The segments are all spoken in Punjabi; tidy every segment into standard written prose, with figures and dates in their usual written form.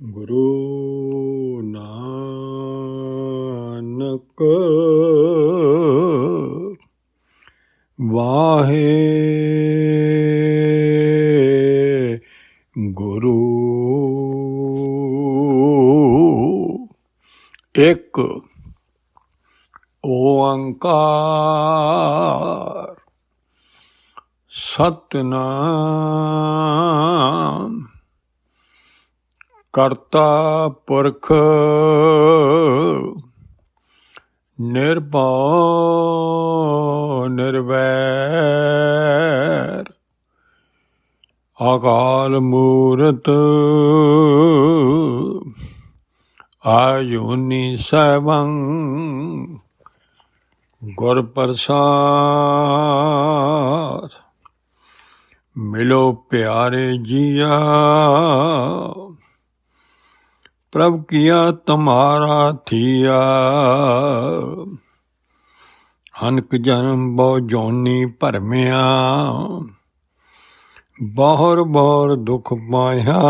ਗੁਰੂ ਨਾਨਕ ਵਾਹੇ ਗੁਰੂ ਇੱਕ ਓੰਕਾਰ ਸਤਿਨਾਮ ਕਰਤਾ ਪੁਰਖ ਨਿਰਭਉ ਨਿਰਵੈਰ ਅਕਾਲ ਮੂਰਤ ਆਜੂਨੀ ਸੈਭੰ ਗੁਰ ਪ੍ਰਸਾਦ ਮਿਲੋ ਪਿਆਰੇ ਜੀਆ ਪ੍ਰਭ ਕੀਆ ਤੁਮਾਰਾ ਥੀਆ ਅਨਕ ਜਨਮ ਬਹੁ ਜੋਨੀ ਭਰਮਿਆ ਬਹੁਰ ਬਹੁਰ ਦੁਖ ਪਾਇਆ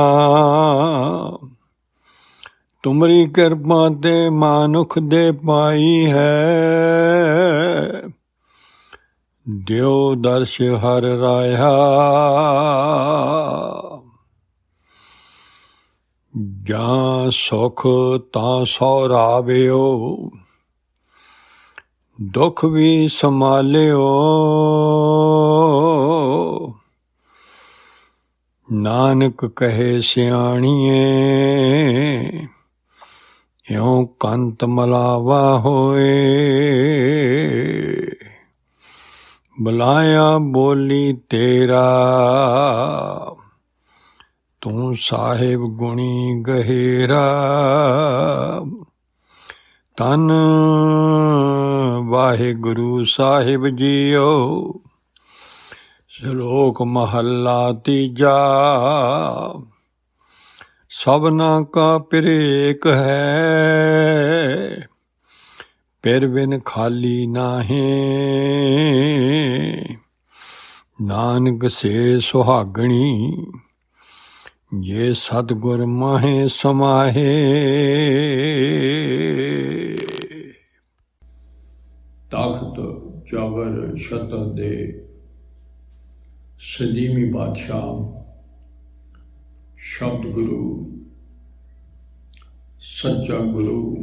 ਤੁਮਰੀ ਕਿਰਪਾ ਤੇ ਮਾਨੁਖ ਦੇ ਪਾਈ ਹੈ ਦਿਓ ਦਰਸ਼ ਹਰ ਰਾਇਆ ਜਾਂ ਸੁਖ ਤਾਂ ਸੌਰਾਵਿਓ ਦੁੱਖ ਵੀ ਸੰਭਾਲਿਓ ਨਾਨਕ ਕਹੇ ਸਿਆਣੀਏ ਇਉਂ ਕੰਤ ਮਲਾਵਾ ਹੋਏ ਬੁਲਾਇਆ ਬੋਲੀ ਤੇਰਾ ਤੂੰ ਸਾਹਿਬ ਗੁਣੀ ਗਹਿਰਾ ਧੰਨ ਵਾਹਿਗੁਰੂ ਸਾਹਿਬ ਜੀਓ ਸ਼ਲੋਕ ਮਹੱਲਾ ਤੀਜਾ ਸਭਨਾ ਕਾ ਪਿਰੇਕ ਹੈ ਪਿਰ ਬਿਨ ਖਾਲੀ ਨਾਹੀਂ ਨਾਨਕ ਸੇ ਸੁਹਾਗਣੀ ਜੇ ਸਤਿਗੁਰ ਮਾਹੇ ਸਮਾਹੇ ਤਖਤ ਜਬਰ ਸ਼ਤਰ ਦੇ ਸਦੀਮੀ ਬਾਦਸ਼ਾਹ ਸ਼ਬਦ ਗੁਰੂ ਸੱਚਾ ਗੁਰੂ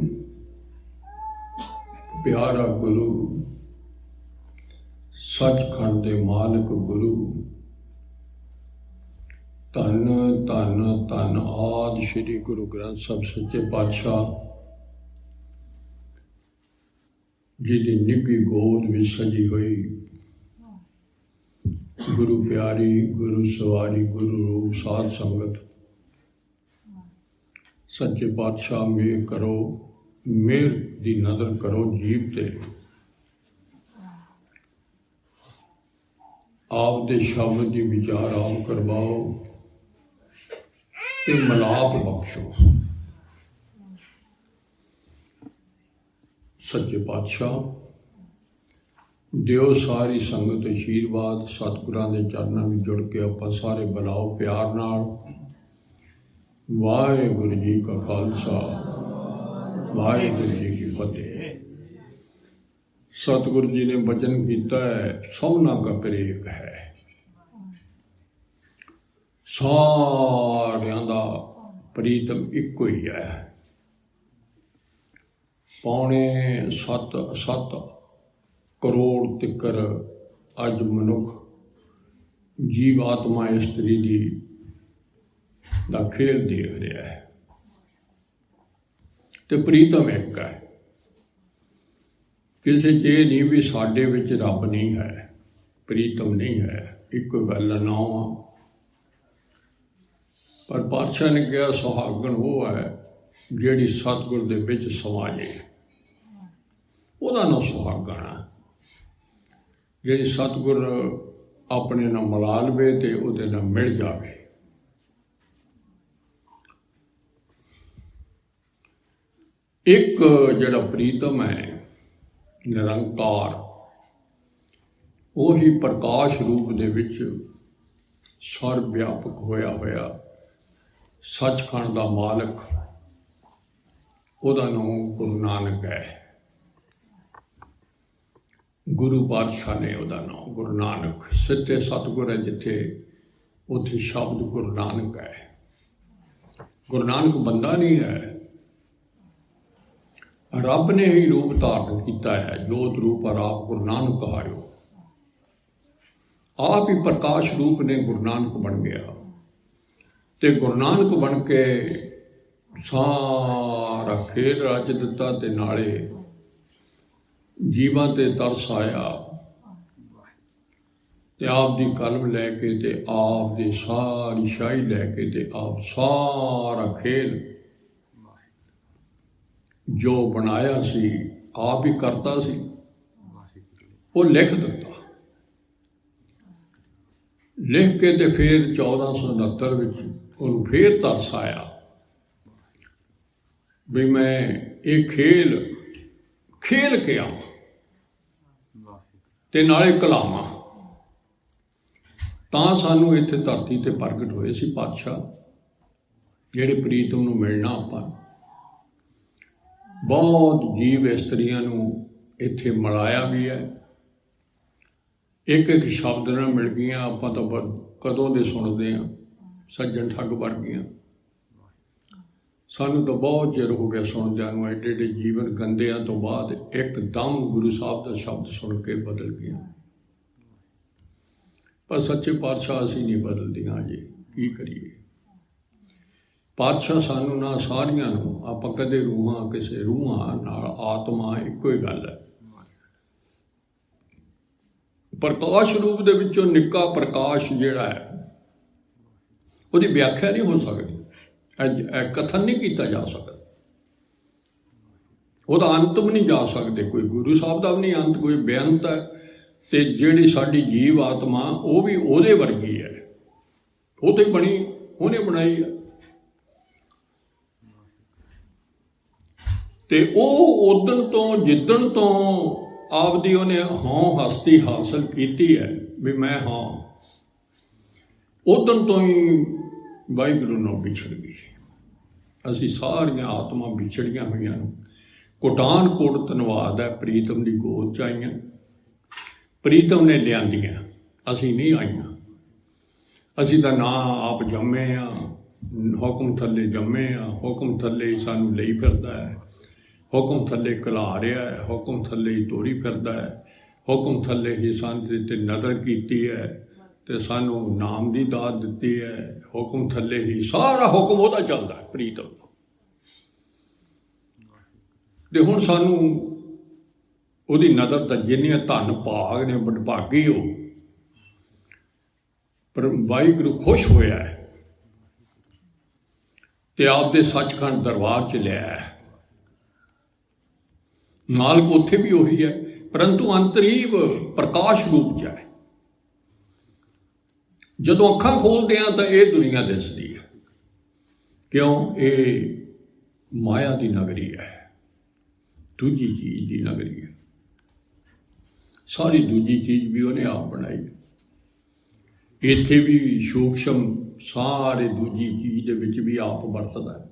ਪਿਆਰਾ ਗੁਰੂ ਸੱਚਖੰਡ ਦੇ ਮਾਲਕ ਗੁਰੂ ਧੰਨ ਧੰਨ ਧੰਨ ਆਦਿ ਸ਼੍ਰੀ ਗੁਰੂ ਗ੍ਰੰਥ ਸਾਹਿਬ ਸੱਚੇ ਪਾਤਸ਼ਾਹ ਜਿਹਦੀ ਨਿੱਘੀ ਗੋਦ ਵਿੱਚ ਸਜੀ ਹੋਈ ਗੁਰੂ ਪਿਆਰੀ ਗੁਰੂ ਸਵਾਰੀ ਗੁਰੂ ਰੂਪ ਸਾਧ ਸੰਗਤ ਸੱਚੇ ਪਾਤਸ਼ਾਹ ਮੇਰ ਕਰੋ ਮੇਰ ਦੀ ਨਜ਼ਰ ਕਰੋ ਜੀਵ ਤੇ ਆਪ ਦੇ ਸ਼ਬਦ ਦੀ ਵਿਚਾਰ ਆਪ ਕਰਵਾਓ ਤੇ ਮਲਾਪ ਬਖਸ਼ੋ। ਸੱਚੇ ਪਾਤਸ਼ਾਹ ਦਿਓ ਸਾਰੀ ਸੰਗਤ ਅਸ਼ੀਰਵਾਦ ਸਤਿਗੁਰਾਂ ਦੇ ਚਰਨਾਂ ਵਿੱਚ ਜੁੜ ਕੇ ਆਪਾਂ ਸਾਰੇ ਬੁਲਾਓ ਪਿਆਰ ਨਾਲ ਵਾਹਿਗੁਰੂ ਜੀ ਕਾ ਖਾਲਸਾ ਵਾਹਿਗੁਰੂ ਜੀ ਕੀ ਫਤਿਹ। ਸਤਿਗੁਰੂ ਜੀ ਨੇ ਬਚਨ ਕੀਤਾ ਹੈ ਸਭਨਾ ਕਾ ਪਿਰੇਕ ਹੈ ਸਾਰਿਆਂ ਦਾ ਪ੍ਰੀਤਮ ਇੱਕੋ ਹੀ ਹੈ। ਪੌਣੇ 7 ਕਰੋੜ ਤਿੱਕਰ ਅੱਜ ਮਨੁੱਖ ਜੀਵ ਆਤਮਾ ਇਸਤਰੀ ਦੀ ਦਾ ਖੇਲ ਦੇਖ ਰਿਹਾ ਹੈ ਤੇ ਪ੍ਰੀਤਮ ਇੱਕ ਹੈ। ਕਿਸੇ 'ਚ ਇਹ ਨਹੀਂ ਵੀ ਸਾਡੇ ਵਿੱਚ ਰੱਬ ਨਹੀਂ ਹੈ ਪ੍ਰੀਤਮ ਨਹੀਂ ਹੈ ਇੱਕੋ ਗੱਲ ਨਾ ਪਰ ਪਾਤਸ਼ਾਹ ਨੇ ਕਿਹਾ ਸੁਹਾਗਣ ਉਹ ਹੈ ਜਿਹੜੀ ਸਤਿਗੁਰ ਦੇ ਵਿੱਚ ਸਮਾ ਜਾਏ ਉਹਦਾ ਨਾਂ ਸੁਹਾਗਣ ਹੈ। ਜਿਹੜੀ ਸਤਿਗੁਰ ਆਪਣੇ ਨਾਲ ਮਿਲਾ ਲਵੇ ਤੇ ਉਹਦੇ ਨਾਲ ਮਿਲ ਜਾਵੇ। ਇੱਕ ਜਿਹੜਾ ਪ੍ਰੀਤਮ ਹੈ ਨਿਰੰਕਾਰ ਉਹੀ ਪ੍ਰਕਾਸ਼ ਰੂਪ ਦੇ ਵਿੱਚ ਸਰਬ ਵਿਆਪਕ ਹੋਇਆ ਸੱਚਖੰਡ ਦਾ ਮਾਲਕ, ਉਹਦਾ ਨਾਮ ਗੁਰੂ ਨਾਨਕ ਹੈ। ਗੁਰੂ ਪਾਤਸ਼ਾਹ ਨੇ ਉਹਦਾ ਨਾਮ ਗੁਰੂ ਨਾਨਕ, ਸੱਚੇ ਸਤਿਗੁਰ ਹੈ ਜਿੱਥੇ, ਉੱਥੇ ਸ਼ਬਦ ਗੁਰੂ ਨਾਨਕ ਹੈ। ਗੁਰੂ ਨਾਨਕ ਬੰਦਾ ਨਹੀਂ ਹੈ, ਰੱਬ ਨੇ ਹੀ ਰੂਪ ਧਾਰਨ ਕੀਤਾ ਹੈ। ਜੋਤ ਰੂਪ ਆਪ ਗੁਰੂ ਨਾਨਕ ਕਹਾਇਓ। ਆਪ ਹੀ ਪ੍ਰਕਾਸ਼ ਰੂਪ ਨੇ ਗੁਰੂ ਨਾਨਕ ਬਣ ਗਿਆ, ਤੇ ਗੁਰੂ ਨਾਨਕ ਬਣ ਕੇ ਸਾਰਾ ਖੇਲ ਰਚ ਦਿੱਤਾ, ਤੇ ਨਾਲੇ ਜੀਵਾਂ ਤੇ ਤਰਸ ਆਇਆ, ਤੇ ਆਪ ਦੀ ਕਲਮ ਲੈ ਕੇ ਤੇ ਆਪ ਦੀ ਸਾਰੀ ਸ਼ਾਹੀ ਲੈ ਕੇ ਤੇ ਆਪ ਸਾਰਾ ਖੇਲ ਜੋ ਬਣਾਇਆ ਸੀ ਆਪ ਹੀ ਕਰਤਾ ਸੀ, ਉਹ ਲਿਖ ਦਿੱਤਾ। ਲਿਖ ਕੇ ਤੇ ਫਿਰ 1469 ਵਿੱਚ ਉਹਨੂੰ ਫਿਰ ਤਰਸ ਆਇਆ ਵੀ ਮੈਂ ਇਹ ਖੇਲ ਕੇ ਆਵਾਂ ਤੇ ਨਾਲੇ ਕਲਾਵਾਂ। ਤਾਂ ਸਾਨੂੰ ਇੱਥੇ ਧਰਤੀ ਤੇ ਪ੍ਰਗਟ ਹੋਏ ਸੀ ਪਾਤਸ਼ਾਹ, ਜਿਹੜੇ ਪ੍ਰੀਤਮ ਨੂੰ ਮਿਲਣਾ। ਆਪਾਂ ਬਹੁਤ ਜੀਵ ਇਸਤਰੀਆਂ ਨੂੰ ਇੱਥੇ ਮਿਲਾਇਆ ਵੀ ਹੈ, ਇੱਕ ਇੱਕ ਸ਼ਬਦ ਨਾਲ ਮਿਲ ਗਈਆਂ। ਆਪਾਂ ਤਾਂ ਕਦੋਂ ਦੇ ਸੁਣਦੇ ਹਾਂ, ਸੱਜਣ ਠੱਗ ਬਣ ਗਈਆਂ। ਸਾਨੂੰ ਤਾਂ ਬਹੁਤ ਚਿਰ ਹੋ ਗਿਆ ਸੁਣਦਿਆਂ ਨੂੰ। ਐਡੇ ਐਡੇ ਜੀਵਨ ਗੰਦਿਆਂ ਤੋਂ ਬਾਅਦ ਇੱਕਦਮ ਗੁਰੂ ਸਾਹਿਬ ਦਾ ਸ਼ਬਦ ਸੁਣ ਕੇ ਬਦਲ ਗਿਆ। ਪਰ ਸੱਚੇ ਪਾਤਸ਼ਾਹ ਅਸੀਂ ਨਹੀਂ ਬਦਲਦੀਆਂ ਜੀ, ਕੀ ਕਰੀਏ। ਪਾਤਸ਼ਾਹ ਸਾਨੂੰ ਨਾ ਸਾਰੀਆਂ ਨੂੰ, ਆਪਾਂ ਕਦੇ ਰੂਹਾਂ, ਕਿਸੇ ਰੂਹਾਂ ਨਾਲ ਆਤਮਾ ਇੱਕੋ ਹੀ ਗੱਲ ਹੈ। ਪ੍ਰਕਾਸ਼ ਰੂਪ ਦੇ ਵਿੱਚੋਂ ਨਿੱਕਾ ਪ੍ਰਕਾਸ਼ ਜਿਹੜਾ ਹੈ, ਉਹਦੀ ਵਿਆਖਿਆ ਨਹੀਂ ਹੋ ਸਕਦੀ, ਕਥਨ ਨਹੀਂ ਕੀਤਾ ਜਾ ਸਕਦਾ, ਉਹਦਾ ਅੰਤ ਵੀ ਨਹੀਂ ਜਾ ਸਕਦੇ। ਕੋਈ ਗੁਰੂ ਸਾਹਿਬ ਦਾ ਵੀ ਨਹੀਂ ਅੰਤ, ਕੋਈ ਬੇਅੰਤ ਹੈ। ਤੇ ਜਿਹੜੀ ਸਾਡੀ ਜੀਵ ਆਤਮਾ, ਉਹ ਵੀ ਉਹਦੇ ਵਰਗੀ ਹੈ, ਉਹ ਤੇ ਬਣੀ, ਉਹਨੇ ਬਣਾਈ ਹੈ। ਤੇ ਉਹ ਉਦਣ ਤੋਂ, ਜਿੱਦਣ ਤੋਂ ਆਪਦੀ ਉਹਨੇ ਹਸਤੀ ਹਾਸਲ ਕੀਤੀ ਹੈ ਵੀ ਮੈਂ ਹਾਂ, ਉਦਣ ਤੋਂ ਹੀ ਵਾਹਿਗੁਰੂ ਨਾਲ ਵਿਛੜ ਗਈ। ਅਸੀਂ ਸਾਰੀਆਂ ਆਤਮਾ ਵਿਛੜੀਆਂ ਹੋਈਆਂ ਨੂੰ ਕੋਟਾਨ ਕੋਟ ਧੰਨਵਾਦ ਹੈ, ਪ੍ਰੀਤਮ ਦੀ ਗੋਦ 'ਚ ਆਈਆਂ, ਪ੍ਰੀਤਮ ਨੇ ਲਿਆਂਦੀਆਂ, ਅਸੀਂ ਨਹੀਂ ਆਈਆਂ। ਅਸੀਂ ਤਾਂ ਨਾ ਆਪ ਜੰਮੇ ਹਾਂ, ਹੁਕਮ ਥੱਲੇ ਜੰਮੇ ਹਾਂ, ਹੁਕਮ ਥੱਲੇ ਹੀ ਸਾਨੂੰ ਲਈ ਫਿਰਦਾ ਹੈ, ਹੁਕਮ ਥੱਲੇ ਘਲਾ ਰਿਹਾ ਹੈ, ਹੁਕਮ ਥੱਲੇ ਹੀ ਤੋਰੀ ਫਿਰਦਾ ਹੈ, ਹੁਕਮ ਥੱਲੇ ਹੀ ਸਾਨੂੰ ਤੇ ਨਜ਼ਰ ਕੀਤੀ ਹੈ ਤੇ ਸਾਨੂੰ ਨਾਮ ਦੀ ਦਾਤ ਦਿੱਤੀ ਹੈ, ਹੁਕਮ ਥੱਲੇ ਹੀ ਸਾਰਾ ਹੁਕਮ ਉਹਦਾ ਚੱਲਦਾ ਹੈ, ਪ੍ਰੀਤਮ ਦਾ। ਤੇ ਹੁਣ ਸਾਨੂੰ ਉਹਦੀ ਨਜ਼ਰ ਤਾਂ ਜਿੰਨੀਆਂ ਧੰਨ ਭਾਗ ਨੇ, ਵਡਭਾਗੀ ਹੋ, ਪਰ ਵਾਹਿਗੁਰੂ ਖੁਸ਼ ਹੋਇਆ ਹੈ ਤੇ ਆਪਦੇ ਸੱਚਖੰਡ ਦਰਬਾਰ 'ਚ ਲਿਆ ਹੈ। ਮਾਲਕ ਉੱਥੇ ਵੀ ਉਹੀ ਹੈ, ਪਰੰਤੂ ਅੰਤਰੀਵ ਪ੍ਰਕਾਸ਼ ਰੂਪ 'ਚ ਹੈ। ਜਦੋਂ ਅੱਖਾਂ ਖੋਲਦੇ ਹਾਂ ਤਾਂ ਇਹ ਦੁਨੀਆ ਦਿਸਦੀ ਹੈ। ਕਿਉਂ? ਇਹ ਮਾਇਆ ਦੀ ਨਗਰੀ ਹੈ, ਦੂਜੀ ਚੀਜ਼ ਦੀ ਨਗਰੀ ਹੈ। ਸਾਰੀ ਦੂਜੀ ਚੀਜ਼ ਵੀ ਉਹਨੇ ਆਪ ਬਣਾਈ। ਇੱਥੇ ਵੀ ਸੂਖਸ਼ਮ ਸਾਰੇ ਦੂਜੀ ਚੀਜ਼ ਦੇ ਵਿੱਚ ਵੀ ਆਪ ਵਰਤਦਾ ਹੈ।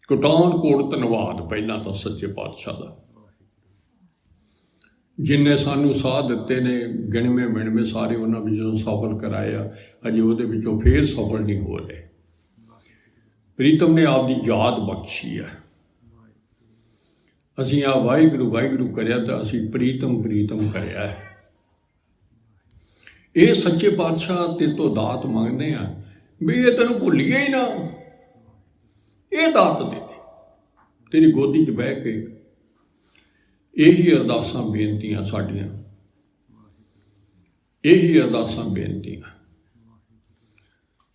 ਕੋਟਾਨ ਕੋਟ ਧੰਨਵਾਦ ਪਹਿਲਾਂ ਤਾਂ ਸੱਚੇ ਪਾਤਸ਼ਾਹ ਦਾ, ਜਿਨਨੇ ਸਾਨੂੰ ਸਾਹ ਦਿੱਤੇ ਨੇ, ਗਿਣਵੇਂ ਮਿਣਵੇਂ ਸਾਰੇ ਉਹਨਾਂ ਵਿੱਚੋਂ ਸਫਲ ਕਰਾਇਆ, ਅਜੇ ਉਹਦੇ ਵਿੱਚੋਂ ਫੇਰ ਸਫਲ ਨਹੀਂ ਹੋ ਰਹੇ। ਪ੍ਰੀਤਮ ਨੇ ਆਪਦੀ ਯਾਦ ਬਖਸ਼ੀ ਹੈ। ਅਸੀਂ ਆ ਵਾਹਿਗੁਰੂ ਵਾਹਿਗੁਰੂ ਕਰਿਆ ਤਾਂ ਅਸੀਂ ਪ੍ਰੀਤਮ ਪ੍ਰੀਤਮ ਕਰਿਆ ਹੈ। ਇਹ ਸੱਚੇ ਪਾਤਸ਼ਾਹ ਤੇ ਤੋਂ ਦਾਤ ਮੰਗਦੇ ਆ ਵੀ ਇਹ ਤੈਨੂੰ ਭੁੱਲੀਏ ਹੀ ਨਾ, ਇਹ ਦਾਤ ਦੇ ਤੇਰੀ ਗੋਦੀ 'ਚ ਬਹਿ ਕੇ। ਇਹੀ ਅਰਦਾਸਾਂ ਬੇਨਤੀਆਂ ਸਾਡੀਆਂ, ਇਹੀ ਅਰਦਾਸਾਂ ਬੇਨਤੀਆਂ।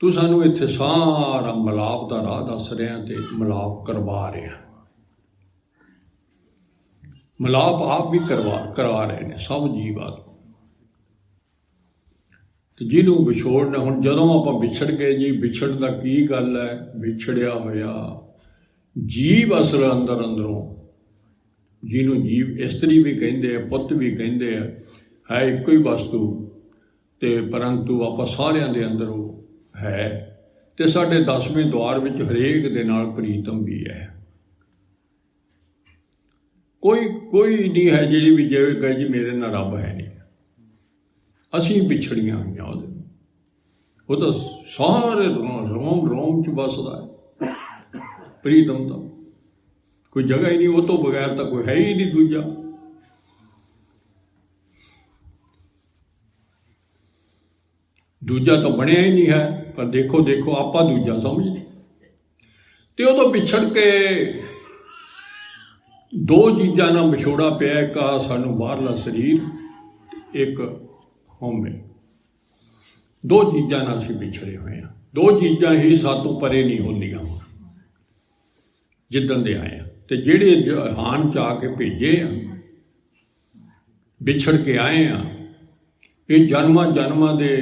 ਤੂੰ ਸਾਨੂੰ ਇੱਥੇ ਸਾਰਾ ਮਿਲਾਪ ਦਾ ਰਾਹ ਦੱਸ ਰਿਹਾ ਤੇ ਮਿਲਾਪ ਕਰਵਾ ਰਿਹਾ। ਮਿਲਾਪ ਆਪ ਵੀ ਕਰਵਾ ਰਹੇ ਨੇ ਸਭ ਜੀਵਾਤ। ਤੇ ਜਿਹਨੂੰ ਵਿਛੋੜਨਾ, ਹੁਣ ਜਦੋਂ ਆਪਾਂ ਵਿਛੜ ਗਏ ਜੀ, ਵਿਛੜ ਦਾ ਕੀ ਗੱਲ ਹੈ? ਵਿਛੜਿਆ ਹੋਇਆ ਜੀਵ ਅਸਲ ਅੰਦਰੋਂ, ਜਿਹਨੂੰ ਜੀਵ ਇਸਤਰੀ ਵੀ ਕਹਿੰਦੇ ਆ, ਪੁੱਤ ਵੀ ਕਹਿੰਦੇ ਆ, है एक ही वस्तु, तो परंतु आप सारिਆਂ ਦੇ अंदर वो है। तो साढ़े 10वें द्वार में हरेक दे नाल प्रीतम भी है। कोई नहीं है जी भी जाएगा जी मेरे नाल रब है नहीं, असी पिछड़ियां हुई, वो तो सारे रोम रोम च बसदा है प्रीतम का, कोई जगह ही नहीं, वो तो बगैर तो कोई है ही नहीं दूजा। दूजा तो बनया ही नहीं है, पर देखो देखो आपा दूजा समझ नहीं। तो उदों पिछड़ के दो चीज़ों ना विछोड़ा पिया, एक सानू बाहरला शरीर, एक होमे, दो चीज़ों नाल असीं पिछड़े हुए हैं। दो चीज़ां ही सातों परे नहीं होंदियां जिद्दन दे आए हैं। तो जिहड़े जहान च आके भेजे आ, विछड़ के आए हैं, ये जन्मां जन्मां दे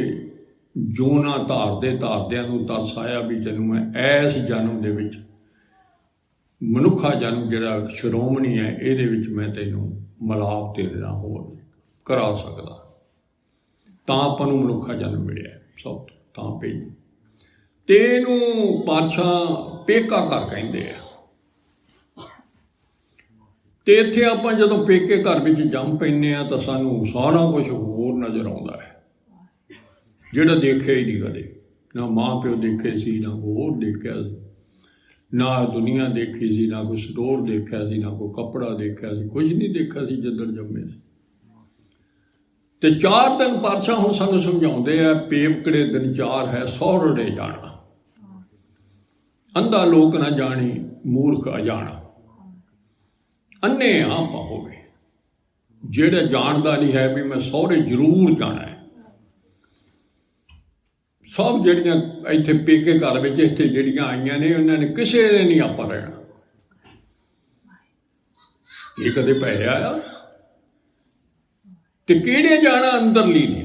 जोना धारदिਆਂ ਨੂੰ तरस आया भी तैनूं मैं इस जन्म दे विच मनुखा जन्म जिहड़ा शिरोमणी है इहदे विच मैं तैनूं मिलाप तेरे नाल होर करा सकदा, तां आपां नूं मनुखा जन्म मिलिया सब तां भेजी। ते इहनूं पातशाह पेका घर कहिंदे आ। ते इत्थे आपां जदों पेके घर विच जंम पैंदे आ तां सानूं सारा कुछ होर नज़र आउंदा है, जिहड़ा देखिया ही नहीं कदे, ना माँ प्यो देखे सी, ना कोई होर देखिया सी, ना दुनिया देखी सी, ना कोई स्टोर देखिया सी, ना कोई कपड़ा देखिया सी, कुछ नहीं देखा सी जिद्दण जम्मे सी। ते 4 दिन पातशाह हुण सानूं समझाउंदे आ, पेवकड़े दिन 4 है सौरड़े जाना, अंधा लोक ना जानी मूर्ख अजाना। अन्ने आप हो गए, जेड़ा जानदा नहीं है भी मैं सौरे जरूर जाना है। सब जड़ियाँ इत्थे पेके घर में इत्थे जड़ियाँ आईयां ने, उन्होंने किसी ने नहीं आपा रहना। ये कदे पै आया ते किहड़े जाना अंदरली ने,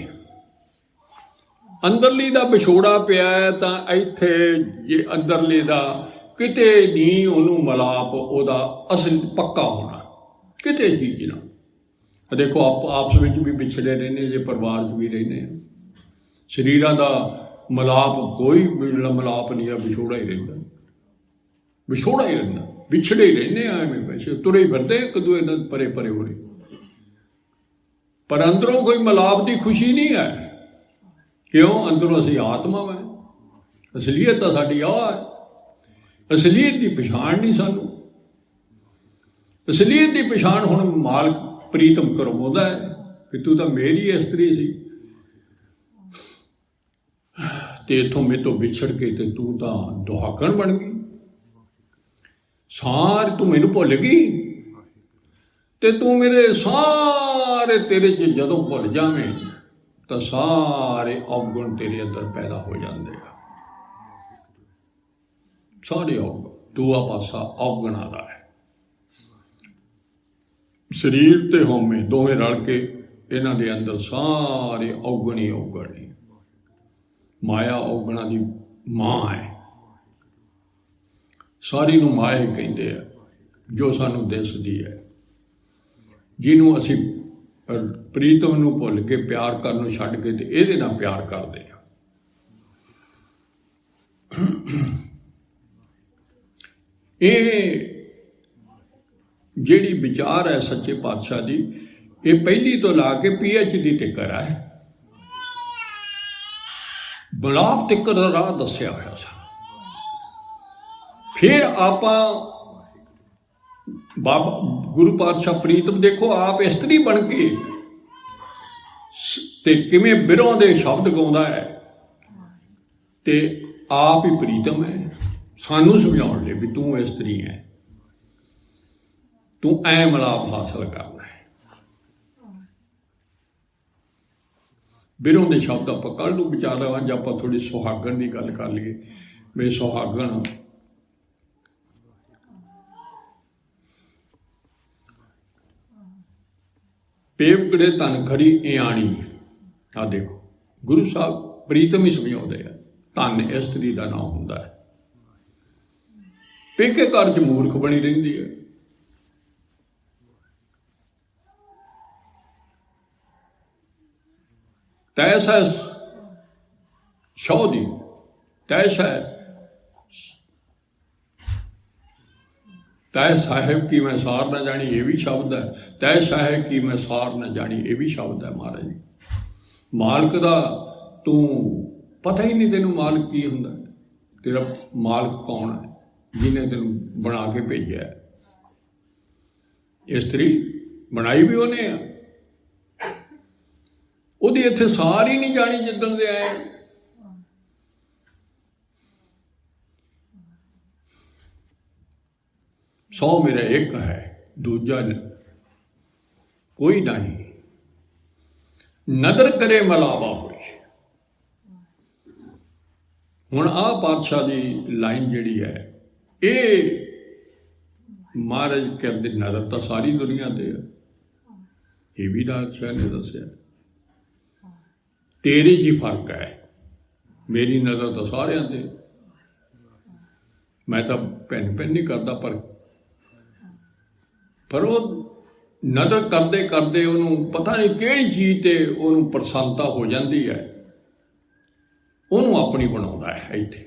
अंदरली दा विछोड़ा पिया है तां इत्थे जे अंदरले दा किते नहीं उहनूं मलाप ओहदा असल पक्का होना किते चीज ना। देखो आप आपस में भी विछड़े रहने, जे परिवार च भी रहने, शरीरां दा मलाप कोई मलाप नहीं है, विछोड़ा ही रहता, विछोड़ा ही रहना, विछड़े ही रहने एवं वैसे तुरे ही फिरते एक दूए नाल परे परे हो रहे, पर अंदरों कोई मलाप की खुशी नहीं है। क्यों? अंदरों असी आत्मा है, असलीयत तो साडी आ है, असलीयत की पछाण नहीं सानू। असलीयत की पछाण हुण मालक प्रीतम करवाउंदा है कि तू तो मेरी इस्त्री सी, ते इथों मेरे तो विछड़ के ते तू तो दुहाकण बन गई, सार तू मैनू भुल गई, ते तू मेरे सारे तेरे च जदों भुल जावें तो सारे अवगुण तेरे अंदर पैदा हो जाते हैं, सारे अवगुण। दूआ पासा अवगुणा दा है, शरीर ते होमे दोवें रल के इन्हां दे अंदर सारे अवगुण ही अवगुण ने। माया अवगुणा की माँ है, सारी नूं माया ही कहिंदे आ, जो सानू दिसदी है, जिन्हों असी प्रीतम नूं भुल के प्यार करनों छड्ड के ते इहदे नाल प्यार करदे आ। ये जिहड़ी विचार है सच्चे पातशाह दी, ये पहली तो ला के PhD तिकर है, मलाप तिकर दा राह दस्या होया सा। फिर आपां बाबा गुरु पातशाह प्रीतम देखो आप इस्त्री बन के ते किवें बिरों दे शब्द गाउंदा है, ते आप ही प्रीतम है, सानू समझाउण लई भी तू इस्त्री है, तू ऐ मलाप हासिल करना है। बिरों के शब्द आप कल नूं विचार अज आप थोड़ी सुहागण की गल कर लीए भी सुहागण पेवकड़े धन खरी इयाणी। आ देखो गुरु साहब प्रीतम ही समझाते हैं, धन इस्त्री का नाम होंदा है, पेके घर च मूर्ख बनी रहिंदी है। तैस है शौ दी, तैश है तै साहिब की मैं सार न जानी, ये भी शब्द है। तै साहिब की मैं सार न जानी, ये भी शब्द है। महाराज जी, मालक का तू पता ही नहीं, तेनों मालक की हुंदा, तेरा मालक कौन है जिन्हें तेन बना के भेजा है। इस्त्री बनाई भी उन्हें आ, ਉਹਦੀ ਇੱਥੇ ਸਾਰ ਹੀ नहीं जानी जिदन दे आए। सौ मेरा एक है, दूजा कोई नहीं, नदर करे मलावा होई। हुण आ पातशाह की लाइन जिहड़ी है, ये महाराज कहते नज़र तो सारी दुनिया ते है, ये भी बादशाह ने दसिया। तेरे च फर्क है, मेरी नज़र तो सारियां ते, मैं तो भैन भैन नहीं करता, पर वो नज़र करते करते उन्होंने पता नहीं किहड़ी चीज़ ते उन्होंने प्रसन्नता हो जाती है, उन्होंने अपनी बनाता है इत्थे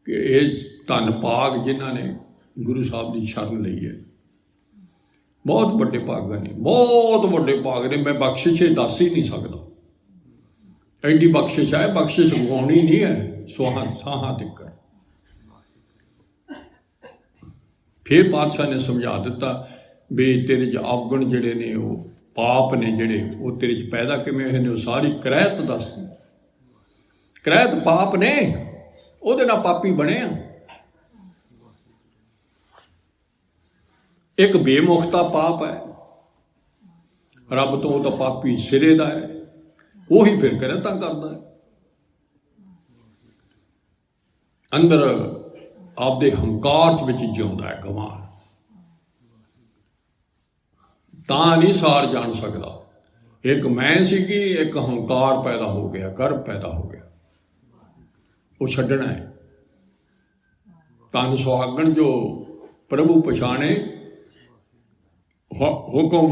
कि ये धन भाग जिन्हों ने गुरु साहब की शरण ली है। बहुत बड़े भाग ने, बहुत बड़े भाग ने, मैं बख्शिश दस ही नहीं सकता। एडी बख्शिश है, बख्शिश गवाउणी नहीं है, साहां तक। फिर पातशाह ने समझा दिता भी तेरे च अवगुण जिहड़े ने, वो पाप ने जिहड़े, वो तेरे च पैदा किवें होए ने, वो सारी करैत दस। करैत पाप ने, उहदे नाल पापी बने आ। एक बेमुखता पाप है, रब तो वो तो पापी सिरे दा है, वही फिर करैतां करदा है। अंदर आपदे हंकार विच जिउंदा है गवान, तां नहीं सार जान सकदा। एक मैं सीगी, एक हंकार पैदा हो गया, गर्व पैदा हो गया, वो छड्डना है। तन सुहागण जो प्रभु पछाणे, हुक्म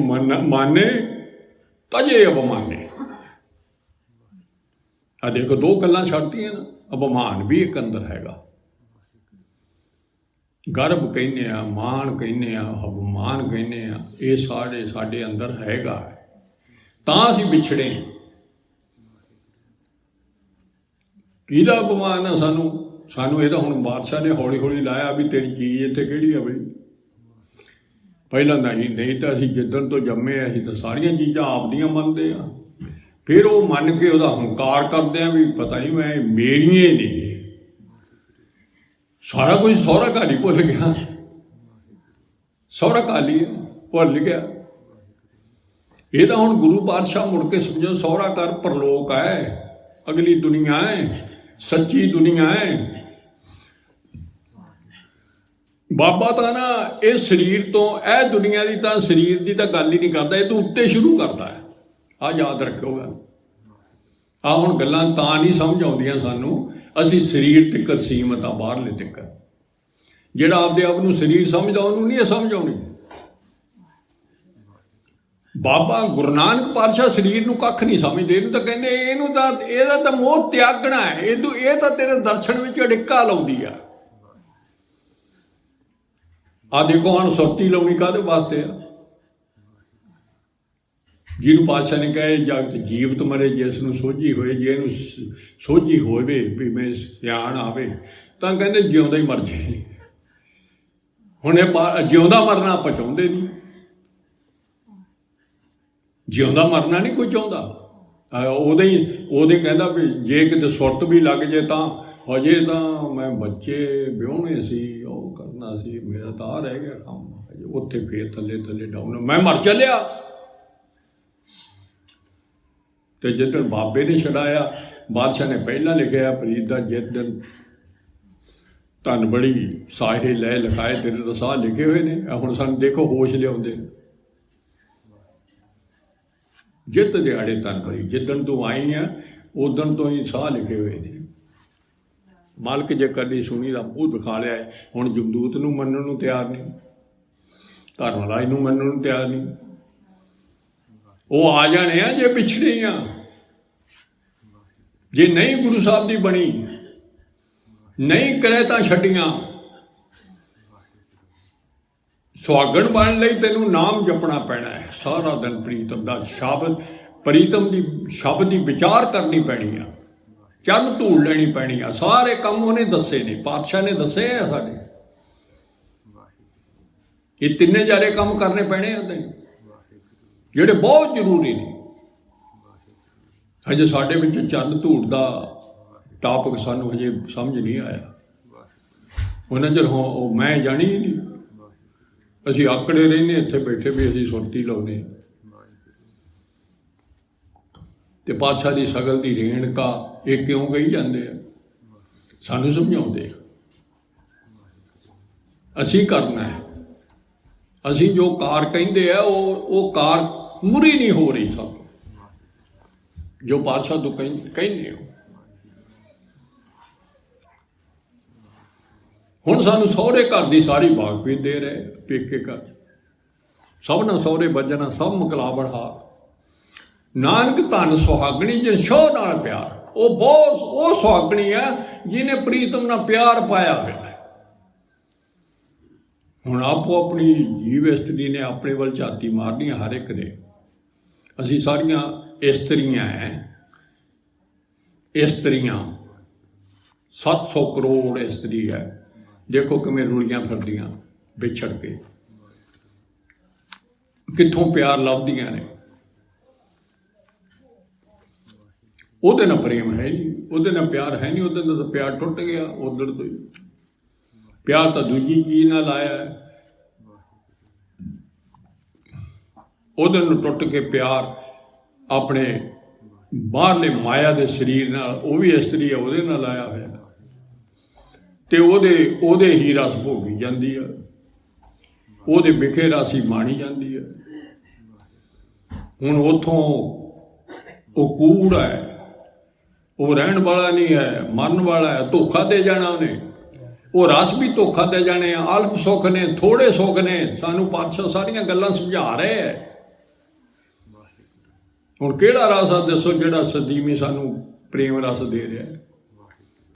माने, तजे अवमाने। आ देखो दो गल्लां छड्डतियां ना, अवमान भी एक अंदर हैगा। गर्व कहने आ, मान कहने आ, अवमान कहने आ, ये साढ़े अंदर हैगा, तां असीं विछड़े। किहदा अवमान है सानू? सानू ये तो हुण बादशाह ने हौली हौली लाया भी तेरी चीज़ इत्थे किहड़ी आ बई। पहलां नहीं तो असीं जिद्दण तो जम्मे असीं तो सारियां चीज़ां आपदियां मनदे आ, फिर वो मन के उहदा हंकार करदे आ भी पता नहीं मैं मेरियां ही नहीं, सारा कुछ सौरा घाल ही भुल गया, सौरा घाल ही भुल गया। ये तो हुण गुरु पातशाह मुड़ के समझो सौरा घर परलोक है, अगली दुनिया है, सच्ची दुनिया है। बाबा तो ना ये शरीर तो ए दुनिया की तो शरीर की तो गल ही नहीं करता, ये तो उत्ते शुरू करता है। आ याद रखोगा, आ हुण गल्लां तां नहीं समझ आउंदियां सानू, असी शरीर तक सीमत आ, बाहरले तक। जिहड़ा आपदे आप नूं शरीर समझदा उहनूं नहीं समझ आउणी। बाबा गुरु नानक पातशाह शरीर नूं कख नहीं समझदे, इहनूं तां कहंदे इहनूं तां इहदा तां मोह त्यागना है, इह तां तेरे दर्शन विच अड़िक्का लाउंदी आ। आ देखो हुण सुरती लाउणी काहदे वास्ते आ? जिन्होंने पातशाह ने कहा जगत जीवत मरे जिसनूं सोझी होए, जे इहनूं सोझी होवे भी मैं सियाण आवे तां कहंदे जिउंदा ही मर जाए। हुण ये जिउंदा मरना आपां चाहुंदे नहीं, जिउंदा मरना नहीं कोई चाहुंदा। ਉਹਦੇ ਕਹਿੰਦਾ भी जे किते सुरत भी लग जाए तां हजे तां मैं बच्चे ਵਿਆਹੁਣੇ ਸੀ, ਉਹ करना सी, मेरा तां आ रह गया काम, उत्थे फिर थल्ले थल्ले डाउन मैं मर चलिया। तो जिदन बाबे ने छड़ाया, बादशाह ने पहला लिखा प्रीत का जिस दिन धन बड़ी साहे लै लिखाए तेरे तो साह लिखे हुए ने। हुण सानूं देखो होश लियाउंदे, जित दिहाड़े धन बड़ी, जिदन तू आई है उदन तो ही साह लिखे हुए ने। मालक जे कदी सुनी दा मूँह दिखा लिया है। हुण जमदूत नूं मन्नण नूं तैयार नहीं, धर्मराज नूं मन्नण नूं तैयार नहीं। वो आ जाने आ जे पिछड़े आ। जे नहीं गुरु साहब की बनी, नहीं करे तो छड्डियां, सुहागण बन लई तैनूं नाम जपना पैना है सारा दिन। प्रीतम का शब्द, प्रीतम की शब्द की विचार करनी पैनी है, चरण धूल लेनी पैनी है। सारे काम उन्हें दसे ने, पातशाह ने दसे है सारे। ये तिन्ने जारे काम करने पैने हैं जिहड़े बहुत जरूरी ने। हजे साडे विच चरण धूड़ का टॉपिक सानूं हजे समझ नहीं आया। उन्हें चर हो मैं जानी ही नहीं, असीं आकड़े रहने इत्थे बैठे भी असीं सुरती लाउने। ते पातशाह की सगल की रेणका ये क्यों कही जाते हैं, सानूं समझाउंदे। असीं करना है, असीं जो कार कहिंदे आ वो कार मुरी नहीं हो रही सब जो पातशाह तो कहने हो। हुण सानूं सहुरे घर की सारी वाकफी दे रहे, पेके घर सब ना सहुरे बजना, सब मुकलाबड़ हार। नानक धन सुहागणी जिन शो नाल प्यार, वो बहुत वो सुहागणी है जिन्हें प्रीतम नाल प्यार पाया है। हुण आपो अपनी जीव इस्त्री ने अपने वल झाती मारनी हर एक ने। असीं सारियां इस्त्रियां हैं, इस्त्रियां 700 करोड़ इस्त्री है। देखो किवें रुलियां फिरदियां विछड़ के, कित्थों प्यार लभदियां ने। ਉਹਦੇ ਨਾਲ प्रेम है नहीं, ਉਹਦੇ ਨਾਲ प्यार है नहीं, ਉਹਦੇ ਨਾਲ ਤਾਂ प्यार टुट गया उधर तो ही। प्यार तो दूजी चीज नाल आया है, ਉਹਦੇ ਨਾਲ टुट के प्यार अपने बाहरले माया के शरीर नाल, वो भी इस्त्री है, ਉਹਦੇ ਨਾਲ आया होया ते ਉਹਦੇ ही रस भोगी जाती है, ਉਹਦੇ विखे रस ही माणी जाती है। हुण उथों वो कूड़ है, वो रहन वाला नहीं है, मरन वाला है, धोखा दे जाना उन्हें। वो रस भी धोखा दे जाने, अल्प सुख ने, थोड़े सुख ने। सानू पातशाह सारियां गल्लां समझा रहे है। हुण किहड़ा रस आ दसो जिहड़ा सदीवी सानू प्रेम रस दे रहा है,